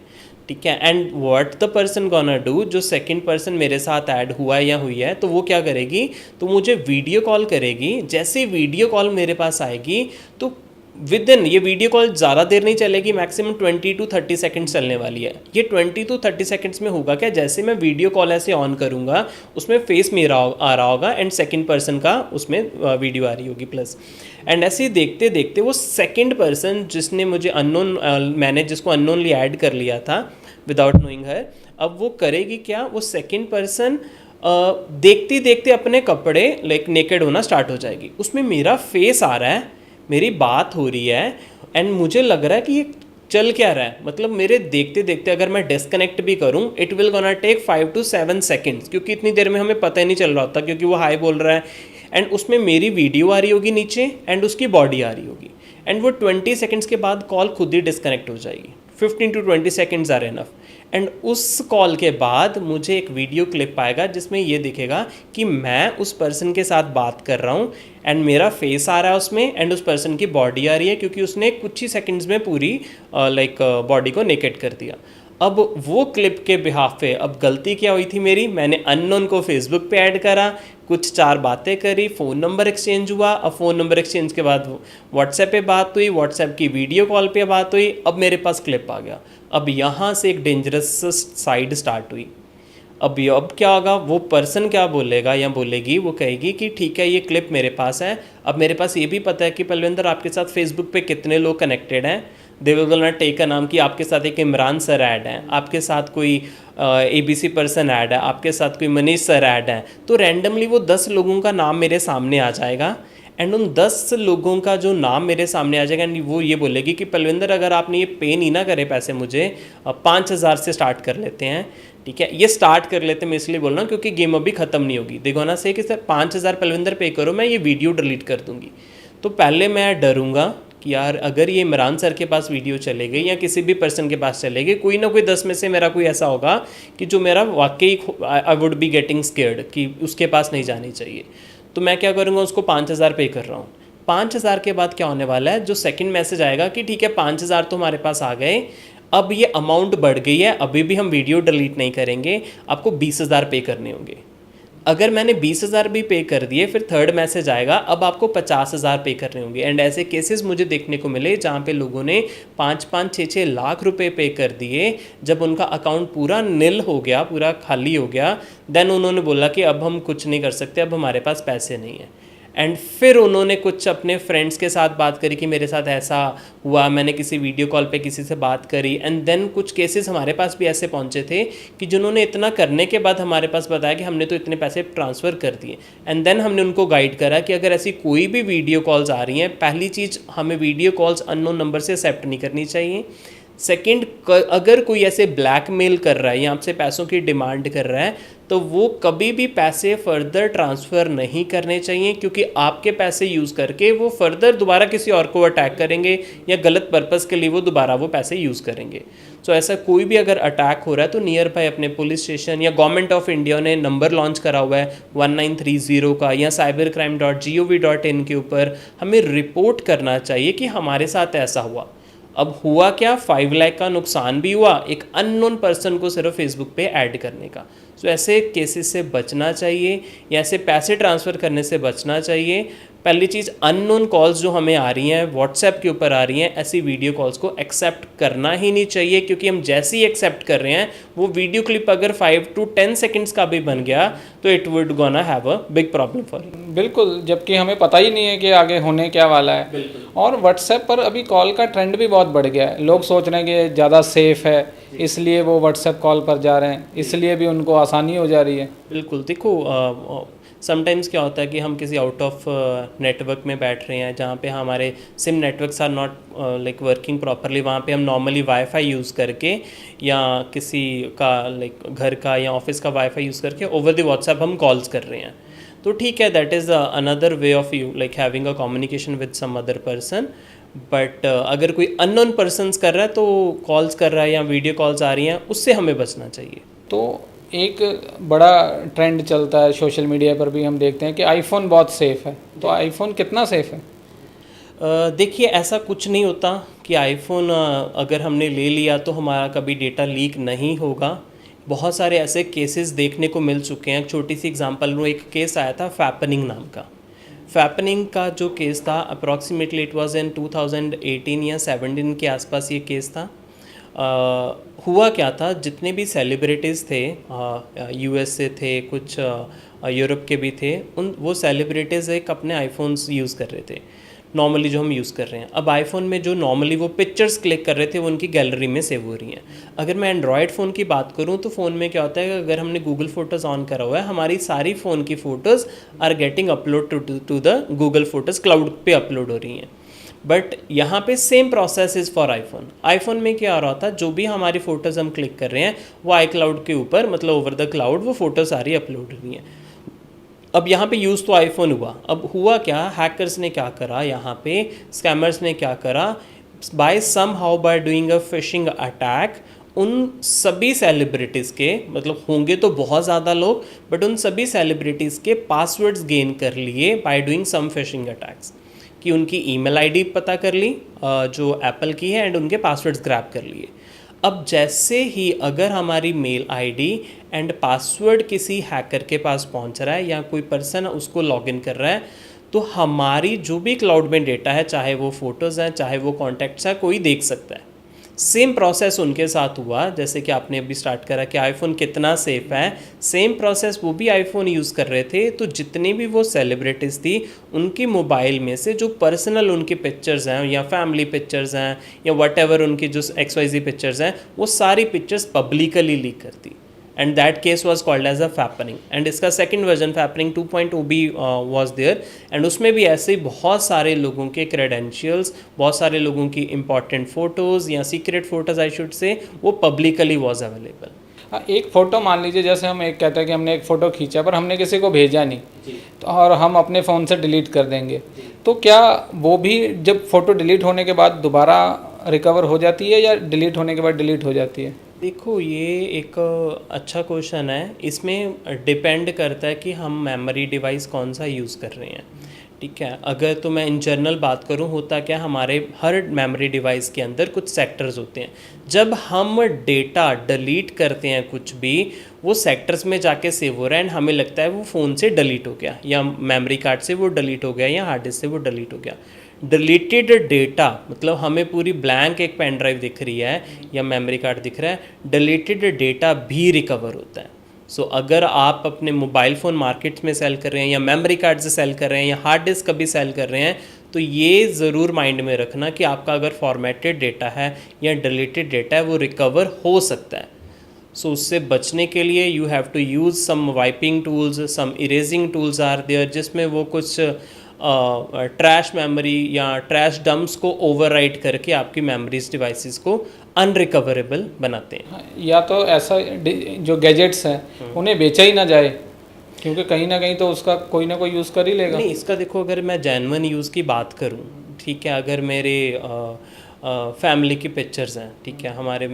ठीक है। And what the person gonna do, जो सेकंड पर्सन मेरे साथ ऐड हुआ है या हुई है, तो वो क्या करेगी, तो मुझे वीडियो कॉल करेगी। जैसे वीडियो कॉल मेरे पास आएगी तो विद इन, ये वीडियो कॉल ज़्यादा देर नहीं चलेगी, मैक्सिमम 20 to 30 सेकंड्स चलने वाली है। ये 20 to 30 सेकंड्स में होगा क्या, जैसे मैं वीडियो कॉल ऐसे ऑन करूँगा उसमें फेस मेरा आ रहा होगा एंड सेकंड पर्सन का उसमें वीडियो आ रही होगी प्लस, एंड ऐसे ही देखते देखते वो सेकंड पर्सन जिसने मुझे अननोन मैंने जिसको अननोनली ऐड कर लिया था विदाउट नोइंग हर, अब वो करेगी क्या, वो सेकंड पर्सन देखते देखते अपने कपड़े लाइक नेकेड होना स्टार्ट हो जाएगी, उसमें मेरा फेस आ रहा है, मेरी बात हो रही है, एंड मुझे लग रहा है कि ये चल क्या रहा है, मतलब मेरे देखते देखते अगर मैं डिस्कनेक्ट भी करूं it will gonna take 5 to 7 seconds, क्योंकि इतनी देर में हमें पता ही नहीं चल रहा होता, क्योंकि वो हाई बोल रहा है एंड उसमें मेरी वीडियो आ रही होगी नीचे एंड उसकी बॉडी आ रही होगी, एंड वो 20 सेकेंड्स के बाद कॉल खुद ही डिस्कनेक्ट हो जाएगी। 15 to 20 seconds are enough, and उस कॉल के बाद मुझे एक वीडियो क्लिप आएगा जिसमें ये दिखेगा कि मैं उस पर्सन के साथ बात कर रहा हूँ एंड मेरा फेस आ रहा है उसमें एंड उस पर्सन की बॉडी आ रही है, क्योंकि उसने कुछ ही सेकंड्स में पूरी लाइक बॉडी को नेकेड कर दिया। अब वो क्लिप के बिहाफ पे अब गलती क्या हुई थी मेरी, मैंने अननोन को फेसबुक पे ऐड करा, कुछ 4 बातें करी, फ़ोन नंबर एक्सचेंज हुआ, अब फ़ोन नंबर एक्सचेंज के बाद व्हाट्सएप पे बात हुई, व्हाट्सएप की वीडियो कॉल पे बात हुई, अब मेरे पास क्लिप आ गया। अब यहाँ से एक डेंजरस साइड स्टार्ट हुई। अब क्या होगा, वो पर्सन क्या बोलेगा या बोलेगी, वो कहेगी कि ठीक है ये क्लिप मेरे पास है, अब मेरे पास ये भी पता है कि पलविंदर आपके साथ फेसबुक पे कितने लोग कनेक्टेड हैं, they will not take a नाम कि आपके साथ एक इमरान सर ऐड है, आपके साथ कोई ABC पर्सन ऐड है, आपके साथ कोई मनीष सर ऐड है, तो रैंडमली वो 10 लोगों का नाम मेरे सामने आ जाएगा, एंड उन 10 लोगों का जो नाम मेरे सामने आ जाएगा एंड वो ये बोलेगी कि पलविंदर अगर आपने ये पे नहीं ना करे पैसे मुझे, 5000 से स्टार्ट कर लेते हैं, ठीक है। ये स्टार्ट कर लेते हैं मैं इसलिए बोल रहा हूँ क्योंकि गेम अभी ख़त्म नहीं होगी। देखो ना से कि सर 5000 पलविंदर पे करो, मैं ये वीडियो डिलीट कर दूँगी। तो पहले मैं डरूँगा कि यार अगर ये इमरान सर के पास वीडियो चले गई या किसी भी पर्सन के पास चले गई, कोई ना कोई 10 में से मेरा कोई ऐसा होगा कि जो मेरा वाकई I would be getting scared कि उसके पास नहीं जानी चाहिए। तो मैं क्या करूँगा, उसको 5000 पे कर रहा हूँ। 5000 के बाद क्या होने वाला है, जो सेकंड मैसेज आएगा कि ठीक है 5000 तो हमारे पास आ गए, अब ये अमाउंट बढ़ गई है, अभी भी हम वीडियो डिलीट नहीं करेंगे, आपको 20000 पे करने होंगे। अगर मैंने 20000 भी पे कर दिए, फिर थर्ड मैसेज आएगा अब आपको 50000 पे करने होंगे। एंड ऐसे केसेस मुझे देखने को मिले जहाँ पे लोगों ने 5-5, 6-6 लाख रुपए पे कर दिए। जब उनका अकाउंट पूरा निल हो गया, पूरा खाली हो गया, देन उन्होंने बोला कि अब हम कुछ नहीं कर सकते, अब हमारे पास पैसे नहीं हैं। एंड फिर उन्होंने कुछ अपने फ्रेंड्स के साथ बात करी कि मेरे साथ ऐसा हुआ, मैंने किसी वीडियो कॉल पे किसी से बात करी, एंड देन कुछ केसेस हमारे पास भी ऐसे पहुंचे थे कि जिन्होंने इतना करने के बाद हमारे पास बताया कि हमने तो इतने पैसे ट्रांसफ़र कर दिए। एंड देन हमने उनको गाइड करा कि अगर ऐसी कोई भी वीडियो कॉल्स आ रही हैं, पहली चीज़ हमें वीडियो कॉल्स अननोन नंबर से एक्सेप्ट नहीं करनी चाहिए। सेकंड, अगर कोई ऐसे ब्लैकमेल कर रहा है या आपसे पैसों की डिमांड कर रहा है तो वो कभी भी पैसे फर्दर ट्रांसफ़र नहीं करने चाहिए, क्योंकि आपके पैसे यूज़ करके वो फर्दर दोबारा किसी और को अटैक करेंगे या गलत पर्पज़ के लिए वो दोबारा वो पैसे यूज़ करेंगे। सो ऐसा कोई भी अगर अटैक हो रहा है तो नियर बाय अपने पुलिस स्टेशन या गवर्नमेंट ऑफ इंडिया ने नंबर लॉन्च करा हुआ है 1930 का, या cybercrime.gov.in के ऊपर हमें रिपोर्ट करना चाहिए कि हमारे साथ ऐसा हुआ। अब हुआ क्या, 5 लाख का नुकसान भी हुआ एक अननोन पर्सन को सिर्फ फेसबुक पे ऐड करने का। सो ऐसे केसेस से बचना चाहिए या ऐसे पैसे ट्रांसफ़र करने से बचना चाहिए। पहली चीज़, अननोन कॉल्स जो हमें आ रही हैं व्हाट्सएप के ऊपर आ रही हैं, ऐसी वीडियो कॉल्स को एक्सेप्ट करना ही नहीं चाहिए, क्योंकि हम जैसे ही एक्सेप्ट कर रहे हैं वो वीडियो क्लिप अगर 5 to 10 सेकंड्स का भी बन गया तो it would gonna have a big problem for you. बिल्कुल, जबकि हमें पता ही नहीं है कि आगे होने क्या वाला है। और व्हाट्सएप पर अभी कॉल का ट्रेंड भी बहुत बढ़ गया है। लोग सोच रहे हैं कि ज़्यादा सेफ है इसलिए वो व्हाट्सएप कॉल पर जा रहे हैं, इसलिए भी उनको आसानी हो जा रही है। बिल्कुल, देखो समटाइम्स क्या होता है कि हम किसी आउट ऑफ नेटवर्क में बैठ रहे हैं जहाँ पे हमारे sim networks are not like working properly, वहाँ पे हम नॉर्मली वाईफाई यूज़ करके या किसी का लाइक घर का या ऑफिस का वाईफाई यूज़ करके ओवर द व्हाट्सएप हम कॉल्स कर रहे हैं। तो ठीक है, that is another way of you like having a communication with some other person. But अगर कोई अननोन पर्सन्स कर रहा है तो कॉल्स कर रहा है या वीडियो कॉल्स आ रही हैं, उससे हमें बचना चाहिए। तो एक बड़ा ट्रेंड चलता है सोशल मीडिया पर भी, हम देखते हैं कि आईफोन बहुत सेफ़ है। तो आईफोन कितना सेफ़ है? देखिए, ऐसा कुछ नहीं होता कि आईफोन अगर हमने ले लिया तो हमारा कभी डेटा लीक नहीं होगा। बहुत सारे ऐसे केसेस देखने को मिल चुके हैं। छोटी सी एग्जांपल लूँ, एक केस आया था फैपनिंग नाम का। फैपनिंग का जो केस था अप्रॉक्सीमेटली इट वाज इन 2018 या 17 के आसपास ये केस था। हुआ क्या था, जितने भी सेलिब्रिटीज़ थे यूएस से थे, कुछ यूरोप के भी थे, वो सेलिब्रिटीज़ एक अपने आईफोन्स यूज़ कर रहे थे नॉर्मली जो हम यूज़ कर रहे हैं। अब आईफोन में जो नॉर्मली वो पिक्चर्स क्लिक कर रहे थे वो उनकी गैलरी में सेव हो रही हैं। अगर मैं एंड्रॉयड फ़ोन की बात करूं तो फ़ोन में क्या होता है कि अगर हमने गूगल फ़ोटोज़ ऑन करा हुआ है, हमारी सारी फ़ोन की photos are getting upload to the Google photos, cloud पे अपलोड हो रही हैं। बट यहाँ पे same process is for iPhone. IPhone में क्या हो रहा था, जो भी हमारी फ़ोटोज़ हम क्लिक कर रहे हैं वो आई क्लाउड के ऊपर, मतलब ओवर द क्लाउड वो फ़ोटो सारी अपलोड हो रही हैं। अब यहाँ पे यूज़ तो आईफोन हुआ, अब हुआ क्या, हैकर्स ने क्या करा, यहाँ पे स्कैमर्स ने क्या करा, by somehow by doing a phishing attack, उन सभी सेलिब्रिटीज़ के, मतलब होंगे तो बहुत ज़्यादा लोग, बट उन सभी सेलिब्रिटीज़ के पासवर्ड्स गेन कर लिए by doing some phishing attacks, कि उनकी ईमेल आईडी पता कर ली जो एप्पल की है, एंड उनके पासवर्ड्स ग्रैब कर लिए। अब जैसे ही अगर हमारी मेल आईडी एंड पासवर्ड किसी हैकर के पास पहुंच रहा है या कोई पर्सन उसको लॉगिन कर रहा है, तो हमारी जो भी क्लाउड में डेटा है, चाहे वो फ़ोटोज़ हैं, चाहे वो कॉन्टैक्ट्स हैं, कोई देख सकता है। सेम प्रोसेस उनके साथ हुआ, जैसे कि आपने अभी स्टार्ट करा कि आईफोन कितना सेफ़ है, सेम प्रोसेस वो भी आईफोन यूज़ कर रहे थे। तो जितनी भी वो सेलिब्रिटीज़ थी, उनकी मोबाइल में से जो पर्सनल उनकी पिक्चर्स हैं या फैमिली पिक्चर्स हैं या व्हाटएवर उनकी जो XYZ पिक्चर्स हैं, वो सारी पिक्चर्स पब्लिकली लीक करती। And that case was called as a fappening, and इसका सेकंड वर्जन फैपनिंग 2.0 भी वॉज देयर, एंड उसमें भी ऐसे बहुत सारे लोगों के क्रेडेंशियल्स, बहुत सारे लोगों की इंपॉर्टेंट फ़ोटोज़ या secret photos I should say, वो पब्लिकली वॉज अवेलेबल। एक फ़ोटो मान लीजिए, जैसे हम एक कहते हैं कि हमने एक फ़ोटो खींचा पर हमने किसी को भेजा नहीं, तो और हम अपने फ़ोन से डिलीट कर देंगे, तो क्या वो भी जब फ़ोटो डिलीट होने के बाद दोबारा रिकवर हो जाती है या डिलीट होने के बाद डिलीट हो जाती है? देखो, ये एक अच्छा क्वेश्चन है। इसमें डिपेंड करता है कि हम मेमोरी डिवाइस कौन सा यूज़ कर रहे हैं। ठीक है, अगर तो मैं इन जनरल बात करूं, होता क्या, हमारे हर मेमोरी डिवाइस के अंदर कुछ सेक्टर्स होते हैं। जब हम डेटा डिलीट करते हैं कुछ भी, वो सेक्टर्स में जाके सेव हो रहा है, एंड हमें लगता है वो फ़ोन से डिलीट हो गया या मेमोरी कार्ड से वो डिलीट हो गया या हार्ड डिस्क से वो डिलीट हो गया। डिलीटेड डेटा मतलब हमें पूरी ब्लैंक एक पेन ड्राइव दिख रही है या मेमोरी कार्ड दिख रहा है, डिलीटेड डेटा भी रिकवर होता है। सो अगर आप अपने मोबाइल फ़ोन मार्केट में सेल कर रहे हैं या मेमोरी कार्ड से सेल कर रहे हैं या हार्ड डिस्क कभी सेल कर रहे हैं, तो ये ज़रूर माइंड में रखना कि आपका अगर फॉर्मेटेड डेटा है या डिलीटेड डेटा है वो रिकवर हो सकता है। सो उससे बचने के लिए you have to use some wiping tools, some erasing tools are there, जिसमें वो कुछ ट्रैश मेमोरी या ट्रैश डम्प्स को ओवरराइट करके आपकी मेमोरीज डिवाइसेस को अनरिकवरेबल बनाते हैं। या तो ऐसा जो गैजेट्स हैं उन्हें बेचा ही ना जाए, क्योंकि कहीं ना कहीं तो उसका कोई ना कोई यूज़ कर ही लेगा। नहीं, इसका देखो, अगर मैं जेन्युइन यूज़ की बात करूं, ठीक है, अगर मेरे फैमिली की पिक्चर्स हैं, ठीक है, हमारे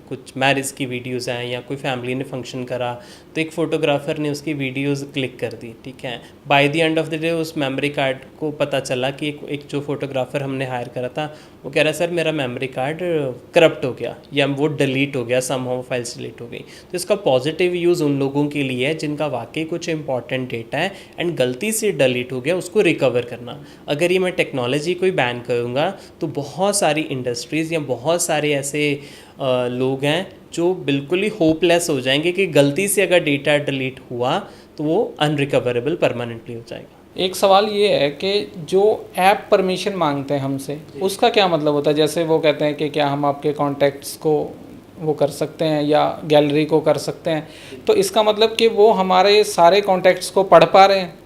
कुछ मैरिज की वीडियोस हैं या कोई फैमिली ने फंक्शन करा तो एक फ़ोटोग्राफ़र ने उसकी वीडियोस क्लिक कर दी, ठीक है, by the end of the day उस मेमोरी कार्ड को पता चला कि एक जो फोटोग्राफ़र हमने हायर करा था वो कह रहा है सर मेरा मेमोरी कार्ड करप्ट हो गया या वो डिलीट हो गया, समहाउ फाइल्स डिलीट हो गई। तो इसका पॉजिटिव यूज़ उन लोगों के लिए है जिनका वाकई कुछ इंपॉर्टेंट डेटा है एंड गलती से डिलीट हो गया, उसको रिकवर करना। अगर ये मैं टेक्नोलॉजी को ही बैन करूँगा तो बहुत सारी इंडस्ट्रीज़ या बहुत सारे ऐसे लोग हैं जो बिल्कुल ही होपलेस हो जाएंगे कि गलती से अगर डेटा डिलीट हुआ तो वो अनरिकवरेबल परमानेंटली हो जाएगा। एक सवाल ये है कि जो ऐप परमिशन मांगते हैं हमसे उसका क्या मतलब होता है? जैसे वो कहते हैं कि क्या हम आपके कॉन्टैक्ट्स को वो कर सकते हैं या गैलरी को कर सकते हैं, तो इसका मतलब कि वो हमारे सारे कॉन्टैक्ट्स को पढ़ पा रहे हैं?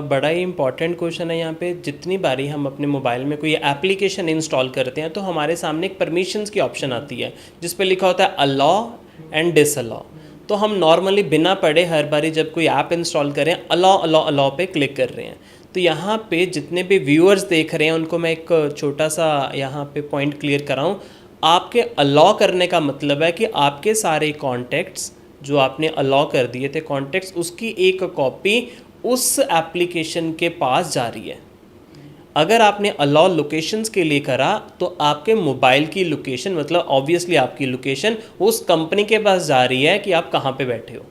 बड़ा ही इंपॉर्टेंट क्वेश्चन है यहाँ पे। जितनी बारी हम अपने मोबाइल में कोई एप्लीकेशन इंस्टॉल करते हैं तो हमारे सामने एक परमिशंस की ऑप्शन आती है जिस पे लिखा होता है अलाउ एंड डिसअलाउ। तो हम नॉर्मली बिना पढ़े हर बारी जब कोई ऐप इंस्टॉल करें अलाउ अलाउ अलाउ पे क्लिक कर रहे हैं। तो यहाँ पे जितने भी व्यूअर्स देख रहे हैं उनको मैं एक छोटा सा यहाँ पे पॉइंट क्लियर कराऊँ। आपके अलाउ करने का मतलब है कि आपके सारे कॉन्टैक्ट्स जो आपने अलाउ कर दिए थे कॉन्टैक्ट्स, उसकी एक कॉपी उस एप्लीकेशन के पास जा रही है। अगर आपने अलाउ लोकेशंस के लिए करा तो आपके मोबाइल की लोकेशन, मतलब ऑब्वियसली आपकी लोकेशन उस कंपनी के पास जा रही है कि आप कहाँ पे बैठे हो।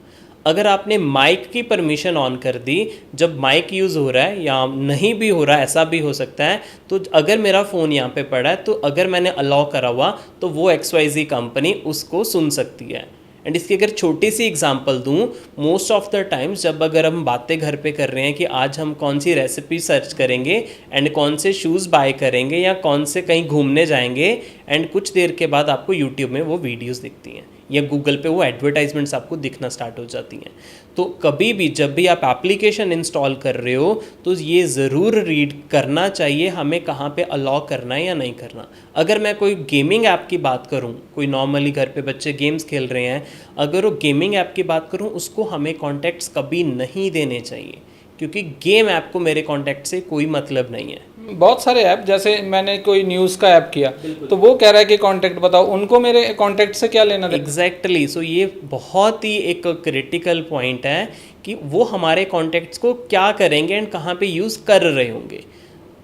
अगर आपने माइक की परमिशन ऑन कर दी, जब माइक यूज़ हो रहा है या नहीं भी हो रहा है, ऐसा भी हो सकता है, तो अगर मेरा फ़ोन यहाँ पे पड़ा है तो अगर मैंने अलाउ करा हुआ तो वो XYZ कंपनी उसको सुन सकती है। एंड इसकी अगर छोटी सी एग्जांपल दूं, मोस्ट ऑफ द टाइम्स जब अगर हम बातें घर पे कर रहे हैं कि आज हम कौन सी रेसिपी सर्च करेंगे एंड कौन से शूज़ बाय करेंगे या कौन से कहीं घूमने जाएंगे, एंड कुछ देर के बाद आपको यूट्यूब में वो वीडियोस दिखती हैं या गूगल पे वो एडवर्टाइजमेंट्स आपको दिखना स्टार्ट हो जाती हैं। तो कभी भी जब भी आप एप्लीकेशन इंस्टॉल कर रहे हो तो ये ज़रूर रीड करना चाहिए हमें कहाँ पे अलाउ करना है या नहीं करना। अगर मैं कोई गेमिंग ऐप की बात करूँ, कोई नॉर्मली घर पे बच्चे गेम्स खेल रहे हैं, अगर वो गेमिंग ऐप की बात करूँ उसको हमें कॉन्टैक्ट्स कभी नहीं देने चाहिए, क्योंकि गेम ऐप को मेरे कॉन्टैक्ट से कोई मतलब नहीं है। बहुत सारे ऐप, जैसे मैंने कोई न्यूज़ का ऐप किया तो वो कह रहा है कि कॉन्टैक्ट बताओ, उनको मेरे कॉन्टैक्ट से क्या लेना देना? एग्जैक्टली। सो ये बहुत ही एक क्रिटिकल पॉइंट है कि वो हमारे कॉन्टैक्ट्स को क्या करेंगे एंड कहाँ पे यूज़ कर रहे होंगे।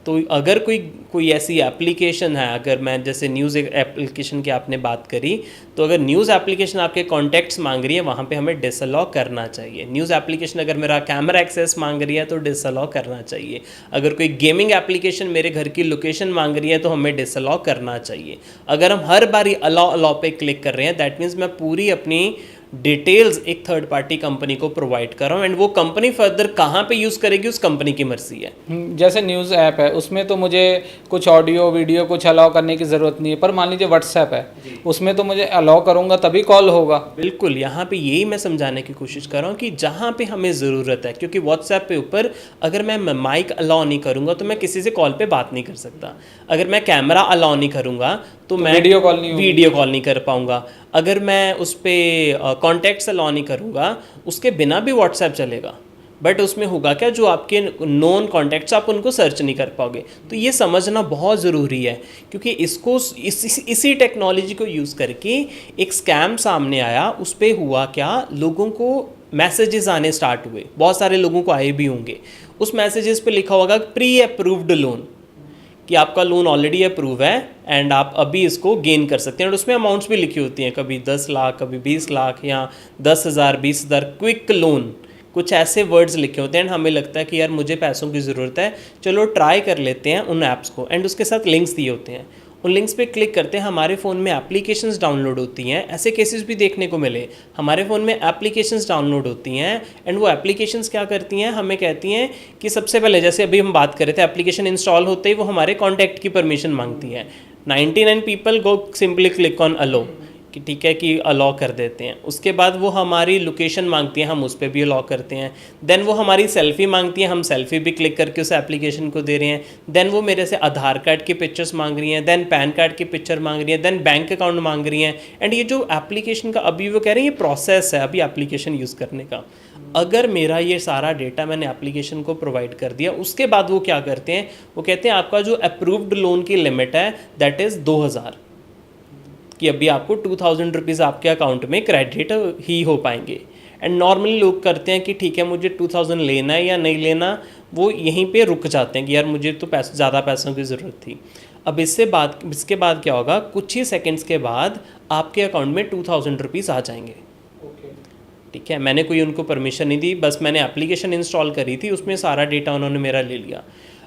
तो अगर कोई ऐसी एप्लीकेशन है, अगर मैं जैसे न्यूज़ एप्लीकेशन की आपने बात करी, तो अगर न्यूज़ एप्लीकेशन आपके कॉन्टैक्ट्स मांग रही है वहाँ पे हमें डिसअलाउ करना चाहिए। न्यूज़ एप्लीकेशन अगर मेरा कैमरा एक्सेस मांग रही है तो डिसअलाउ करना चाहिए। अगर कोई गेमिंग एप्लीकेशन मेरे घर की लोकेशन मांग रही है तो हमें डिसअलाउ करना चाहिए। अगर हम हर बारी अलाउ अलाउ पे क्लिक कर रहे हैं, दैट मीन्स मैं पूरी अपनी डिटेल्स एक थर्ड पार्टी कंपनी को प्रोवाइड कर रहा हूँ एंड वो कंपनी फर्दर कहाँ पे यूज़ करेगी उस कंपनी की मर्जी है। जैसे न्यूज़ ऐप है उसमें तो मुझे कुछ ऑडियो वीडियो कुछ अलाउ करने की ज़रूरत नहीं है, पर मान लीजिए व्हाट्सएप है उसमें तो मुझे अलाउ करूँगा तभी कॉल होगा। बिल्कुल, यहाँ पे यही मैं समझाने की कोशिश कर रहा हूँ कि जहाँ पे हमें ज़रूरत है, क्योंकि व्हाट्सएप पे ऊपर अगर मैं माइक अलाउ नहीं करूँगा तो मैं किसी से कॉल पे बात नहीं कर सकता। अगर मैं कैमरा अलाउ नहीं करूँगा तो मैं वीडियो कॉल नहीं कर पाऊँगा। अगर मैं उस पर कॉन्टैक्ट्स अलाउ नहीं करूँगा उसके बिना भी व्हाट्सएप चलेगा, बट उसमें होगा क्या, जो आपके नॉन कॉन्टैक्ट्स आप उनको सर्च नहीं कर पाओगे। तो ये समझना बहुत ज़रूरी है, क्योंकि इसको इसी टेक्नोलॉजी को यूज़ करके एक स्कैम सामने आया। उस पर हुआ क्या, लोगों को मैसेजेस आने स्टार्ट हुए, बहुत सारे लोगों को आए भी होंगे। उस मैसेजेस पे लिखा होगा प्री अप्रूव्ड लोन, कि आपका लोन ऑलरेडी अप्रूव है एंड आप अभी इसको गेन कर सकते हैं। और उसमें अमाउंट्स भी लिखी होती हैं, कभी 10 लाख, कभी 20 लाख या 10,000, 20,000, क्विक लोन, कुछ ऐसे वर्ड्स लिखे होते हैं। एंड हमें लगता है कि यार मुझे पैसों की ज़रूरत है, चलो ट्राई कर लेते हैं उन ऐप्स को। एंड उसके साथ लिंक्स दिए होते हैं, उन लिंक्स पे क्लिक करते हैं, हमारे फ़ोन में एप्लीकेशंस डाउनलोड होती हैं। ऐसे केसेस भी देखने को मिले, हमारे फ़ोन में एप्लीकेशंस डाउनलोड होती हैं एंड वो एप्लीकेशंस क्या करती हैं, हमें कहती हैं कि सबसे पहले, जैसे अभी हम बात कर रहे थे, एप्लीकेशन इंस्टॉल होते ही वो हमारे कॉन्टैक्ट की परमिशन मांगती है। 99 people go simply click on allow, कि ठीक है कि अलाउ कर देते हैं। उसके बाद वो हमारी लोकेशन मांगती है, हम उस पर भी अलाउ करते हैं। देन वो हमारी सेल्फ़ी मांगती है, हम सेल्फ़ी भी क्लिक करके उस एप्लीकेशन को दे रहे हैं। देन वो मेरे से आधार कार्ड की पिक्चर्स मांग रही हैं, देन पैन कार्ड की पिक्चर मांग रही हैं, देन बैंक अकाउंट मांग रही हैं। एंड ये जो एप्लीकेशन का अभी वो कह रहे हैं ये प्रोसेस है अभी एप्लीकेशन यूज़ करने का। अगर मेरा ये सारा डेटा मैंने एप्लीकेशन को प्रोवाइड कर दिया, उसके बाद वो क्या करते हैं, वो कहते हैं आपका जो अप्रूव्ड लोन की लिमिट है दैट इज़ 2000, कि अभी आपको 2000 रुपीज़ आपके अकाउंट में क्रेडिट ही हो पाएंगे। एंड नॉर्मली लोग करते हैं कि ठीक है मुझे 2000 लेना है या नहीं लेना, वो यहीं पे रुक जाते हैं कि यार मुझे तो ज़्यादा पैसों की ज़रूरत थी। अब इसके बाद क्या होगा, कुछ ही सेकंड्स के बाद आपके अकाउंट में 2000 रुपीज़ आ जाएंगे। ठीक है, मैंने कोई उनको परमिशन नहीं दी, बस मैंने एप्लीकेशन इंस्टॉल करी थी, उसमें सारा डेटा उन्होंने मेरा ले लिया।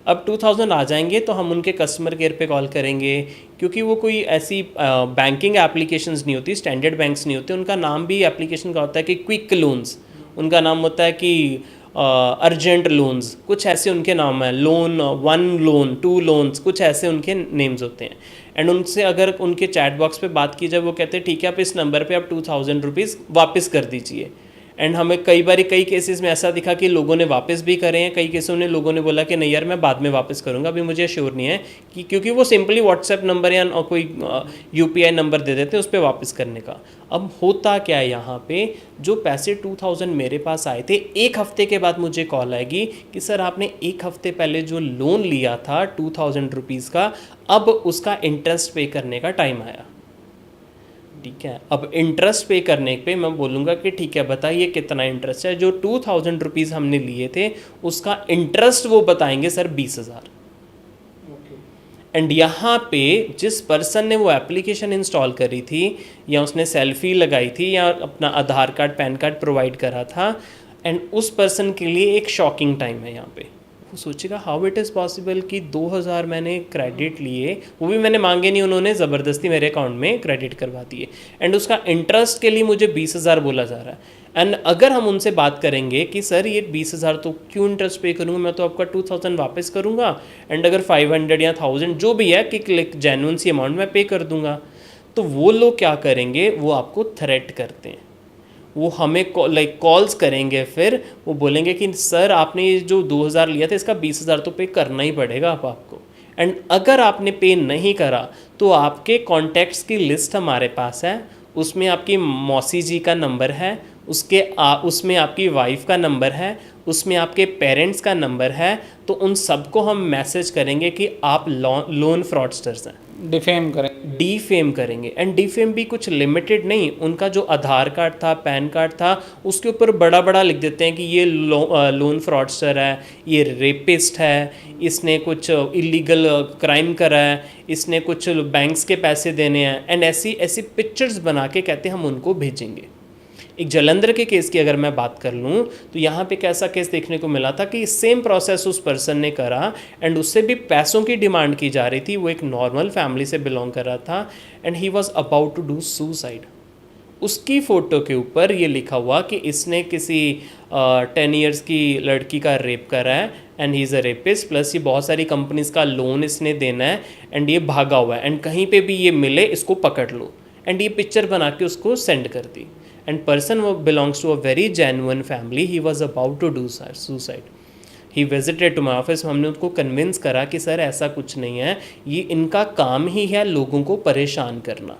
अब 2000 आ जाएंगे तो हम उनके कस्टमर केयर पे कॉल करेंगे, क्योंकि वो कोई ऐसी बैंकिंग एप्लीकेशंस नहीं होती, स्टैंडर्ड बैंक्स नहीं होते। उनका नाम भी एप्लीकेशन का होता है कि क्विक लोन्स, उनका नाम होता है कि अर्जेंट लोन्स, कुछ ऐसे उनके नाम है, लोन 1 लोन 2 लोन्स, कुछ ऐसे उनके नेम्स होते हैं। एंड उनसे अगर उनके चैट बॉक्स पे बात की जाए, वो कहते हैं ठीक है आप इस नंबर पे आप 2000 रुपीज़ वापस कर दीजिए। एंड हमें कई केसेस में ऐसा दिखा कि लोगों ने वापस भी करे हैं, कई केसों में लोगों ने बोला कि नहीं यार मैं बाद में वापस करूंगा, अभी मुझे श्योर नहीं है कि, क्योंकि वो सिंपली व्हाट्सएप नंबर या कोई यूपीआई नंबर दे देते हैं उस पर वापस करने का। अब होता क्या है, यहाँ पे जो पैसे 2000 मेरे पास आए थे, 1 हफ्ते के बाद मुझे कॉल आएगी कि सर आपने 1 हफ्ते पहले जो लोन लिया था 2000 रुपीज़ का, अब उसका इंटरेस्ट पे करने का टाइम आया। ठीक है, अब इंटरेस्ट पे करने पे मैं बोलूँगा कि ठीक है बताइए कितना इंटरेस्ट है। जो 2000 रुपीज़ हमने लिए थे उसका इंटरेस्ट वो बताएंगे सर 20,000। एंड यहाँ पे जिस पर्सन ने वो एप्लीकेशन इंस्टॉल करी थी, या उसने सेल्फी लगाई थी, या अपना आधार कार्ड पैन कार्ड प्रोवाइड करा था, एंड उस पर्सन के लिए एक शॉकिंग टाइम है यहाँ पे। वो सोचेगा हाउ इट इज़ पॉसिबल कि 2000 मैंने क्रेडिट लिए, वो भी मैंने मांगे नहीं, उन्होंने ज़बरदस्ती मेरे अकाउंट में क्रेडिट करवा दिए, एंड उसका इंटरेस्ट के लिए मुझे 20,000 बोला जा रहा है। एंड अगर हम उनसे बात करेंगे कि सर ये 20,000 तो क्यों इंटरेस्ट पे करूँगा, मैं तो आपका 2000 वापस करूँगा, एंड अगर 500 या 1000 जो भी है कि जेन्युइन सी अमाउंट मैं पे कर दूँगा, तो वो लोग क्या करेंगे, वो आपको थ्रेट करते हैं। वो हमें कॉल्स करेंगे, फिर वो बोलेंगे कि सर आपने ये जो 2000 लिया था इसका 20,000 तो पे करना ही पड़ेगा आपको। एंड अगर आपने पे नहीं करा तो आपके कॉन्टैक्ट्स की लिस्ट हमारे पास है, उसमें आपकी मौसी जी का नंबर है, उसमें आपकी वाइफ का नंबर है, उसमें आपके पेरेंट्स का नंबर है, तो उन सबको हम मैसेज करेंगे कि आप लोन फ्रॉडस्टर्स हैं, डिफेम करेंगे। एंड डिफेम भी कुछ लिमिटेड नहीं, उनका जो आधार कार्ड था पैन कार्ड था उसके ऊपर बड़ा बड़ा लिख देते हैं कि ये लोन फ्रॉडस्टर है, ये रेपिस्ट है, इसने कुछ इलीगल क्राइम करा है, इसने कुछ बैंक्स के पैसे देने हैं, एंड ऐसी पिक्चर्स बना के कहते हैं हम उनको भेजेंगे। एक जलंधर के केस की अगर मैं बात कर लूँ तो यहाँ पे कैसा केस देखने को मिला था कि सेम प्रोसेस उस पर्सन ने करा, एंड उससे भी पैसों की डिमांड की जा रही थी। वो एक नॉर्मल फैमिली से बिलोंग कर रहा था, and he was about to do suicide. उसकी फ़ोटो के ऊपर ये लिखा हुआ कि इसने किसी 10 ईयर्स की लड़की का रेप करा है, and he is a rapist, plus ये बहुत सारी कंपनीज़ का लोन इसने देना है, एंड ये भागा हुआ है, एंड कहीं पे भी ये मिले इसको पकड़ लो। एंड ये पिक्चर बना के उसको सेंड कर दी। And person belongs to a very genuine family. He was about to do suicide. He visited to my office. हमने उनको कन्विंस करा कि सर ऐसा कुछ नहीं है, ये इनका काम ही है लोगों को परेशान करना।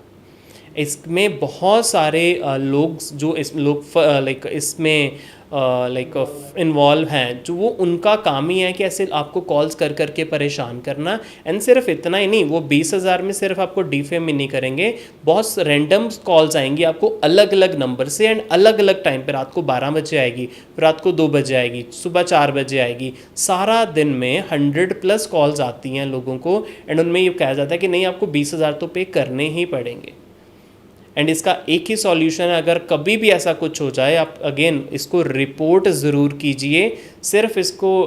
इसमें बहुत सारे लोग जो इसमें इन्वॉल्व हैं, जो वो उनका काम ही है कि ऐसे आपको कॉल्स कर करके परेशान करना। एंड सिर्फ इतना ही नहीं, वो 20,000 में सिर्फ आपको डिफेम ही नहीं करेंगे, बहुत रैंडम कॉल्स आएंगी आपको अलग अलग नंबर से, एंड अलग अलग टाइम पर, रात को 12 बजे आएगी, रात को 2 बजे आएगी, सुबह 4 बजे आएगी। सारा दिन में 100+ कॉल्स आती हैं लोगों को, एंड उनमें ये कहा जाता है कि नहीं आपको 20,000 तो पे करने ही पड़ेंगे। एंड इसका एक ही सॉल्यूशन है, अगर कभी भी ऐसा कुछ हो जाए, आप अगेन इसको रिपोर्ट ज़रूर कीजिए। सिर्फ इसको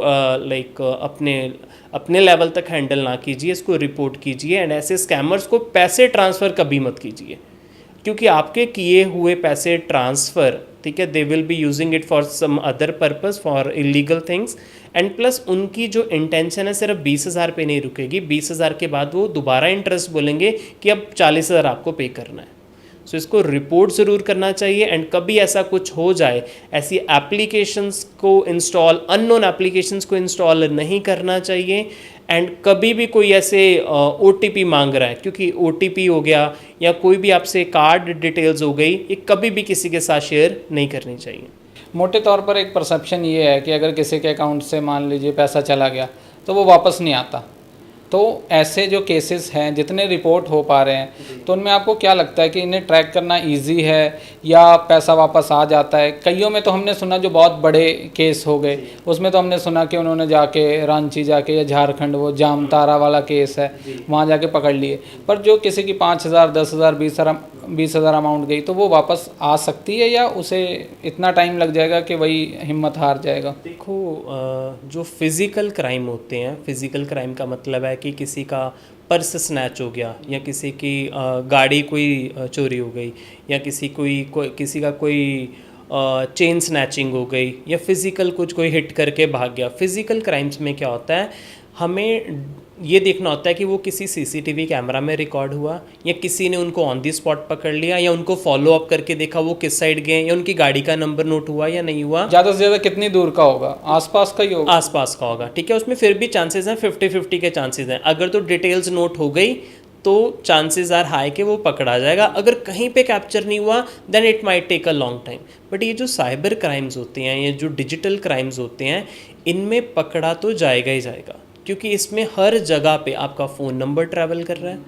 अपने लेवल तक हैंडल ना कीजिए, इसको रिपोर्ट कीजिए। एंड ऐसे स्कैमर्स को पैसे ट्रांसफ़र कभी मत कीजिए, क्योंकि आपके किए हुए पैसे ट्रांसफ़र, ठीक है, they will be using it for some other purpose, for illegal things. And plus उनकी जो इंटेंशन है सिर्फ 20,000 पे नहीं रुकेगी, 20,000 के बाद वो दोबारा इंटरेस्ट बोलेंगे कि अब 40,000 आपको पे करना है। सो इसको रिपोर्ट ज़रूर करना चाहिए। एंड कभी ऐसा कुछ हो जाए, ऐसी एप्लीकेशंस को इंस्टॉल, अननोन एप्लीकेशंस को इंस्टॉल नहीं करना चाहिए। एंड कभी भी कोई ऐसे OTP मांग रहा है, क्योंकि OTP हो गया या कोई भी आपसे कार्ड डिटेल्स हो गई, ये कभी भी किसी के साथ शेयर नहीं करनी चाहिए। मोटे तौर पर एक परसेप्शन ये है कि अगर किसी के अकाउंट से मान लीजिए पैसा चला गया तो वो वापस नहीं आता। तो ऐसे जो केसेस हैं जितने रिपोर्ट हो पा रहे हैं, तो उनमें आपको क्या लगता है कि इन्हें ट्रैक करना इजी है या पैसा वापस आ जाता है? कईयों में तो हमने सुना जो बहुत बड़े केस हो गए, उसमें तो हमने सुना कि उन्होंने जाके रांची जाके या झारखंड, वो जामतारा वाला केस है, वहाँ जाके पकड़ लिए। पर जो किसी की 5,000, 10,000, 20,000 अमाउंट गई, तो वो वापस आ सकती है या उसे इतना टाइम लग जाएगा कि वही हिम्मत हार जाएगा? देखो, जो फिज़िकल क्राइम होते हैं, फिज़िकल क्राइम का मतलब है कि किसी का पर्स स्नैच हो गया, या किसी की गाड़ी कोई चोरी हो गई, या किसी का कोई चेन स्नैचिंग हो गई, या फिज़िकल कुछ कोई हिट करके भाग गया। फिज़िकल क्राइम्स में क्या होता है, हमें ये देखना होता है कि वो किसी CCTV कैमरा में रिकॉर्ड हुआ, या किसी ने उनको ऑन दी स्पॉट पकड़ लिया, या उनको फॉलो अप करके देखा वो किस साइड गए, या उनकी गाड़ी का नंबर नोट हुआ या नहीं हुआ। ज़्यादा से ज़्यादा कितनी दूर का होगा? आसपास का ही होगा? आसपास का होगा, ठीक है। उसमें फिर भी चांसेस हैं, 50-50 के चांसेस हैं। अगर तो डिटेल्स नोट हो गई तो चांसेस आर हाई कि वो पकड़ा जाएगा। अगर कहीं पे कैप्चर नहीं हुआ then it might take a long time. But ये जो साइबर क्राइम्स होते हैं, ये जो डिजिटल क्राइम्स होते हैं, इनमें पकड़ा तो जाएगा ही जाएगा, क्योंकि इसमें हर जगह पे आपका फ़ोन नंबर ट्रैवल कर रहा है,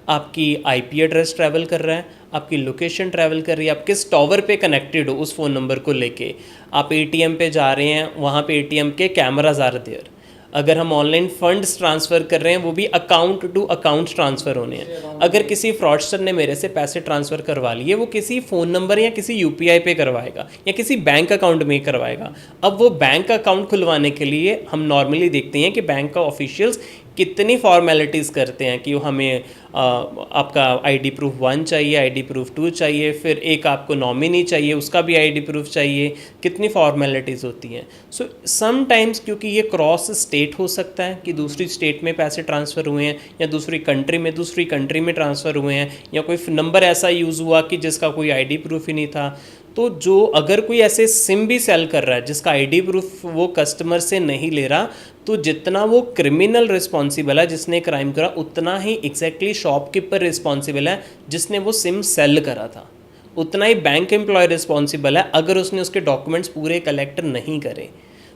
आपकी IP एड्रेस ट्रैवल कर रहा है, आपकी लोकेशन ट्रैवल कर रही है, आप किस टावर पे कनेक्टेड हो उस फ़ोन नंबर को लेके। आप ATM पे जा रहे हैं, वहाँ पे ATM के कैमराज आर देयर। अगर हम ऑनलाइन फंड्स ट्रांसफ़र कर रहे हैं, वो भी अकाउंट टू अकाउंट ट्रांसफ़र होने हैं। अगर किसी फ्रॉडस्टर ने मेरे से पैसे ट्रांसफ़र करवा लिए, वो किसी फ़ोन नंबर या किसी UPI पे करवाएगा या किसी बैंक अकाउंट में करवाएगा। अब वो बैंक अकाउंट खुलवाने के लिए हम नॉर्मली देखते हैं कि बैंक का ऑफिशियल्स कितनी फॉर्मेलिटीज़ करते हैं कि वो हमें आपका ID प्रूफ 1 चाहिए, ID प्रूफ 2 चाहिए, फिर एक आपको नॉमिनी चाहिए, उसका भी ID प्रूफ चाहिए, कितनी फॉर्मेलिटीज़ होती हैं। सो समटाइम्स क्योंकि ये क्रॉस स्टेट हो सकता है कि दूसरी स्टेट में पैसे ट्रांसफ़र हुए हैं, या दूसरी कंट्री में ट्रांसफ़र हुए हैं, या कोई नंबर ऐसा यूज़ हुआ कि जिसका कोई ID प्रूफ ही नहीं था। तो जो अगर कोई ऐसे सिम भी सेल कर रहा है जिसका ID प्रूफ वो कस्टमर से नहीं ले रहा, तो जितना वो क्रिमिनल रिस्पॉन्सिबल है जिसने क्राइम करा, उतना ही एग्जैक्टली शॉपकीपर रिस्पॉन्सिबल है जिसने वो सिम सेल करा था। उतना ही बैंक एम्प्लॉय रिस्पॉन्सिबल है अगर उसने उसके डॉक्यूमेंट्स पूरे कलेक्ट नहीं करे।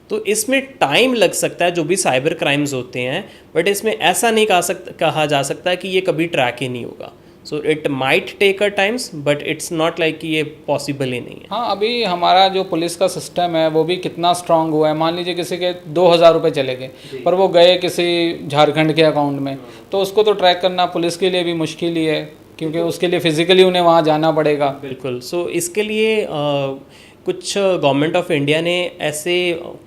तो इसमें टाइम लग सकता है जो भी साइबर क्राइम्स होते हैं, बट इसमें ऐसा नहीं कहा जा सकता कि ये कभी ट्रैक ही नहीं होगा। So it might take a times, but it's not like कि ये पॉसिबल ही नहीं है। हाँ, अभी हमारा जो पुलिस का सिस्टम है वो भी कितना स्ट्रांग हुआ है। मान लीजिए किसी के 2,000 रुपये चले गए, पर वो गए किसी झारखंड के अकाउंट में, तो उसको तो ट्रैक करना पुलिस के लिए भी मुश्किल ही है, क्योंकि उसके लिए फिजिकली उन्हें वहाँ जाना पड़ेगा। बिल्कुल। सो इसके लिए कुछ गवर्नमेंट ऑफ इंडिया ने ऐसे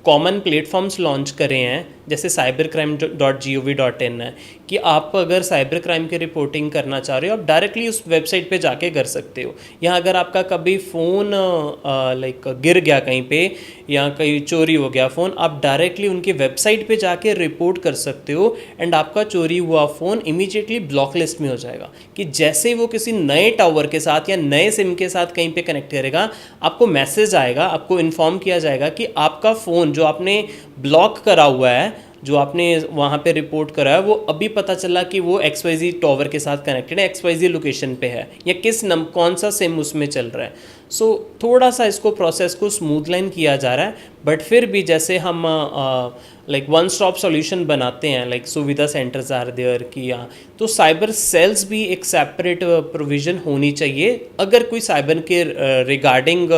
कॉमन प्लेटफॉर्म्स लॉन्च करे हैं, जैसे cybercrime.gov.in है, कि आप अगर साइबर क्राइम की रिपोर्टिंग करना चाह रहे हो, आप डायरेक्टली उस वेबसाइट पे जाके कर सकते हो। या अगर आपका कभी फ़ोन गिर गया कहीं पे, या कहीं चोरी हो गया फ़ोन, आप डायरेक्टली उनकी वेबसाइट पे जाके रिपोर्ट कर सकते हो, एंड आपका चोरी हुआ फ़ोन इमीडिएटली ब्लॉक लिस्ट में हो जाएगा। कि जैसे ही वो किसी नए टावर के साथ या नए सिम के साथ कहीं पे कनेक्ट करेगा, आपको मैसेज आएगा, आपको इन्फॉर्म किया जाएगा कि आपका फ़ोन जो आपने ब्लॉक करा हुआ है, जो आपने वहाँ पे रिपोर्ट करा है, वो अभी पता चला कि वो XYZ टावर के साथ कनेक्टेड है, XYZ लोकेशन पे है, या कौन सा सिम उसमें चल रहा है। सो थोड़ा सा इसको प्रोसेस को स्मूथ लाइन किया जा रहा है, बट फिर भी जैसे हम लाइक वन स्टॉप सॉल्यूशन बनाते हैं, लाइक सुविधा सेंटर्स आर देयर किया, तो साइबर सेल्स भी एक सेपरेट प्रोविज़न होनी चाहिए। अगर कोई साइबर के रिगार्डिंग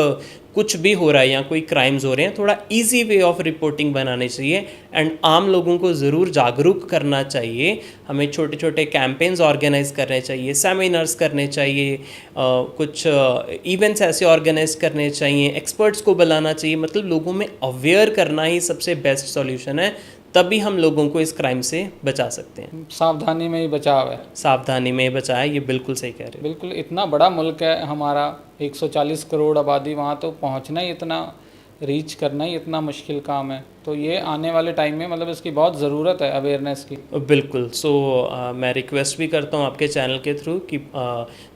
कुछ भी हो रहा है या कोई क्राइम्स हो रहे हैं, थोड़ा इजी वे ऑफ रिपोर्टिंग बनानी चाहिए, एंड आम लोगों को ज़रूर जागरूक करना चाहिए। हमें छोटे छोटे कैंपेन्स ऑर्गेनाइज करने चाहिए, सेमिनार्स करने चाहिए, कुछ इवेंट्स ऐसे ऑर्गेनाइज करने चाहिए, एक्सपर्ट्स को बुलाना चाहिए। मतलब लोगों में अवेयर करना ही सबसे बेस्ट सॉल्यूशन है, तभी हम लोगों को इस क्राइम से बचा सकते हैं। सावधानी में ही बचाव है। सावधानी में ही बचा है, ये बिल्कुल सही कह रहे हैं। बिल्कुल, इतना बड़ा मुल्क है हमारा, 140 करोड़ आबादी, वहाँ तो पहुँचना ही इतना रीच करना ही इतना मुश्किल काम है, तो ये आने वाले टाइम में मतलब इसकी बहुत ज़रूरत है अवेयरनेस की। बिल्कुल। मैं रिक्वेस्ट भी करता हूँ आपके चैनल के थ्रू कि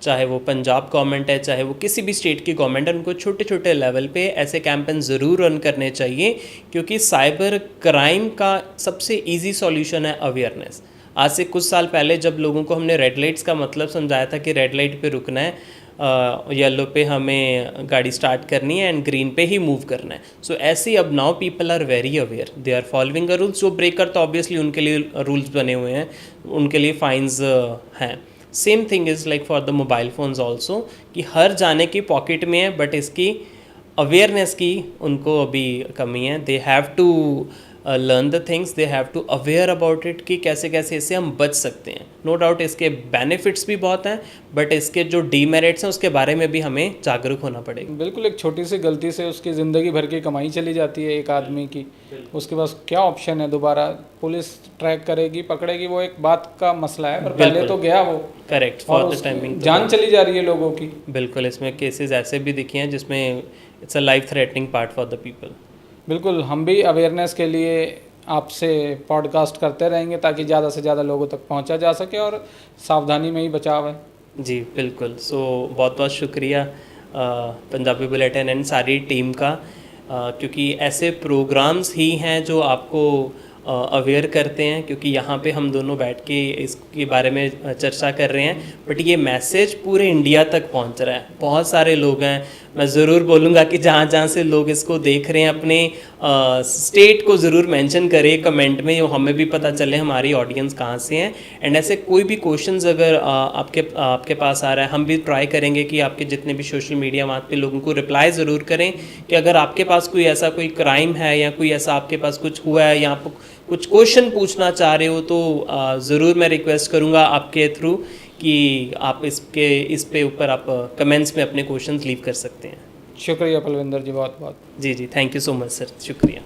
चाहे वो पंजाब गवर्नमेंट है, चाहे वो किसी भी स्टेट की गवर्नमेंट है, उनको छोटे छोटे लेवल पे ऐसे कैंपेन ज़रूर रन करने चाहिए, क्योंकि साइबर क्राइम का सबसे इजी सॉल्यूशन है अवेयरनेस। आज से कुछ साल पहले जब लोगों को हमने रेड लाइट्स का मतलब समझाया था कि रेड लाइट पे रुकना है, येलो पे हमें गाड़ी स्टार्ट करनी है एंड ग्रीन पे ही मूव करना है, सो ऐसे अब now people are very aware, they are following a rules. जो ब्रेकर तो ऑब्वियसली उनके लिए रूल्स बने हुए हैं, उनके लिए फाइन्स हैं। Same thing is like for the mobile phones also, कि हर जाने की पॉकेट में है, बट इसकी अवेयरनेस की उनको अभी कमी है। They have to learn the things, they have to aware about it कि कैसे कैसे इससे हम बच सकते हैं। नो डाउट इसके बेनिफिट्स भी बहुत हैं, बट इसके जो डीमेरिट्स हैं उसके बारे में भी हमें जागरूक होना पड़ेगा। बिल्कुल, एक छोटी सी गलती से उसकी ज़िंदगी भर की कमाई चली जाती है एक आदमी की। उसके पास क्या ऑप्शन है, दोबारा पुलिस ट्रैक करेगी, पकड़ेगी, वो एक बात का मसला है, पर पहले तो गया वो। करेक्ट, और फॉर द टाइमिंग जान चली जा रही है लोगों की। बिल्कुल, इसमें केसेस ऐसे भी दिखे हैं जिसमें it's a life threatening part for the people. बिल्कुल, हम भी अवेयरनेस के लिए आपसे पॉडकास्ट करते रहेंगे ताकि ज़्यादा से ज़्यादा लोगों तक पहुंचा जा सके और सावधानी में ही बचाव है। जी बिल्कुल। बहुत बहुत शुक्रिया पंजाबी बुलेटिन एंड सारी टीम का, क्योंकि ऐसे प्रोग्राम्स ही हैं जो आपको अवेयर करते हैं, क्योंकि यहाँ पे हम दोनों बैठ के इसके बारे में चर्चा कर रहे हैं, बट ये मैसेज पूरे इंडिया तक पहुँच रहा है। बहुत सारे लोग हैं, मैं ज़रूर बोलूँगा कि जहाँ जहाँ से लोग इसको देख रहे हैं अपने स्टेट को ज़रूर मेंशन करें कमेंट में, हमें भी पता चले हमारी ऑडियंस कहाँ से हैं। एंड ऐसे कोई भी क्वेश्चंस अगर आपके पास आ रहा है, हम भी ट्राई करेंगे कि आपके जितने भी सोशल मीडिया वहाँ पे लोगों को रिप्लाई ज़रूर करें कि अगर आपके पास कोई ऐसा कोई क्राइम है या कोई ऐसा आपके पास कुछ हुआ है या आप कुछ क्वेश्चन पूछना चाह रहे हो, तो ज़रूर मैं रिक्वेस्ट करूँगा आपके थ्रू कि आप इस पे ऊपर आप कमेंट्स में अपने क्वेश्चंस लीव कर सकते हैं। शुक्रिया पलविंदर जी, बहुत बहुत। जी, thank you so much sir, शुक्रिया।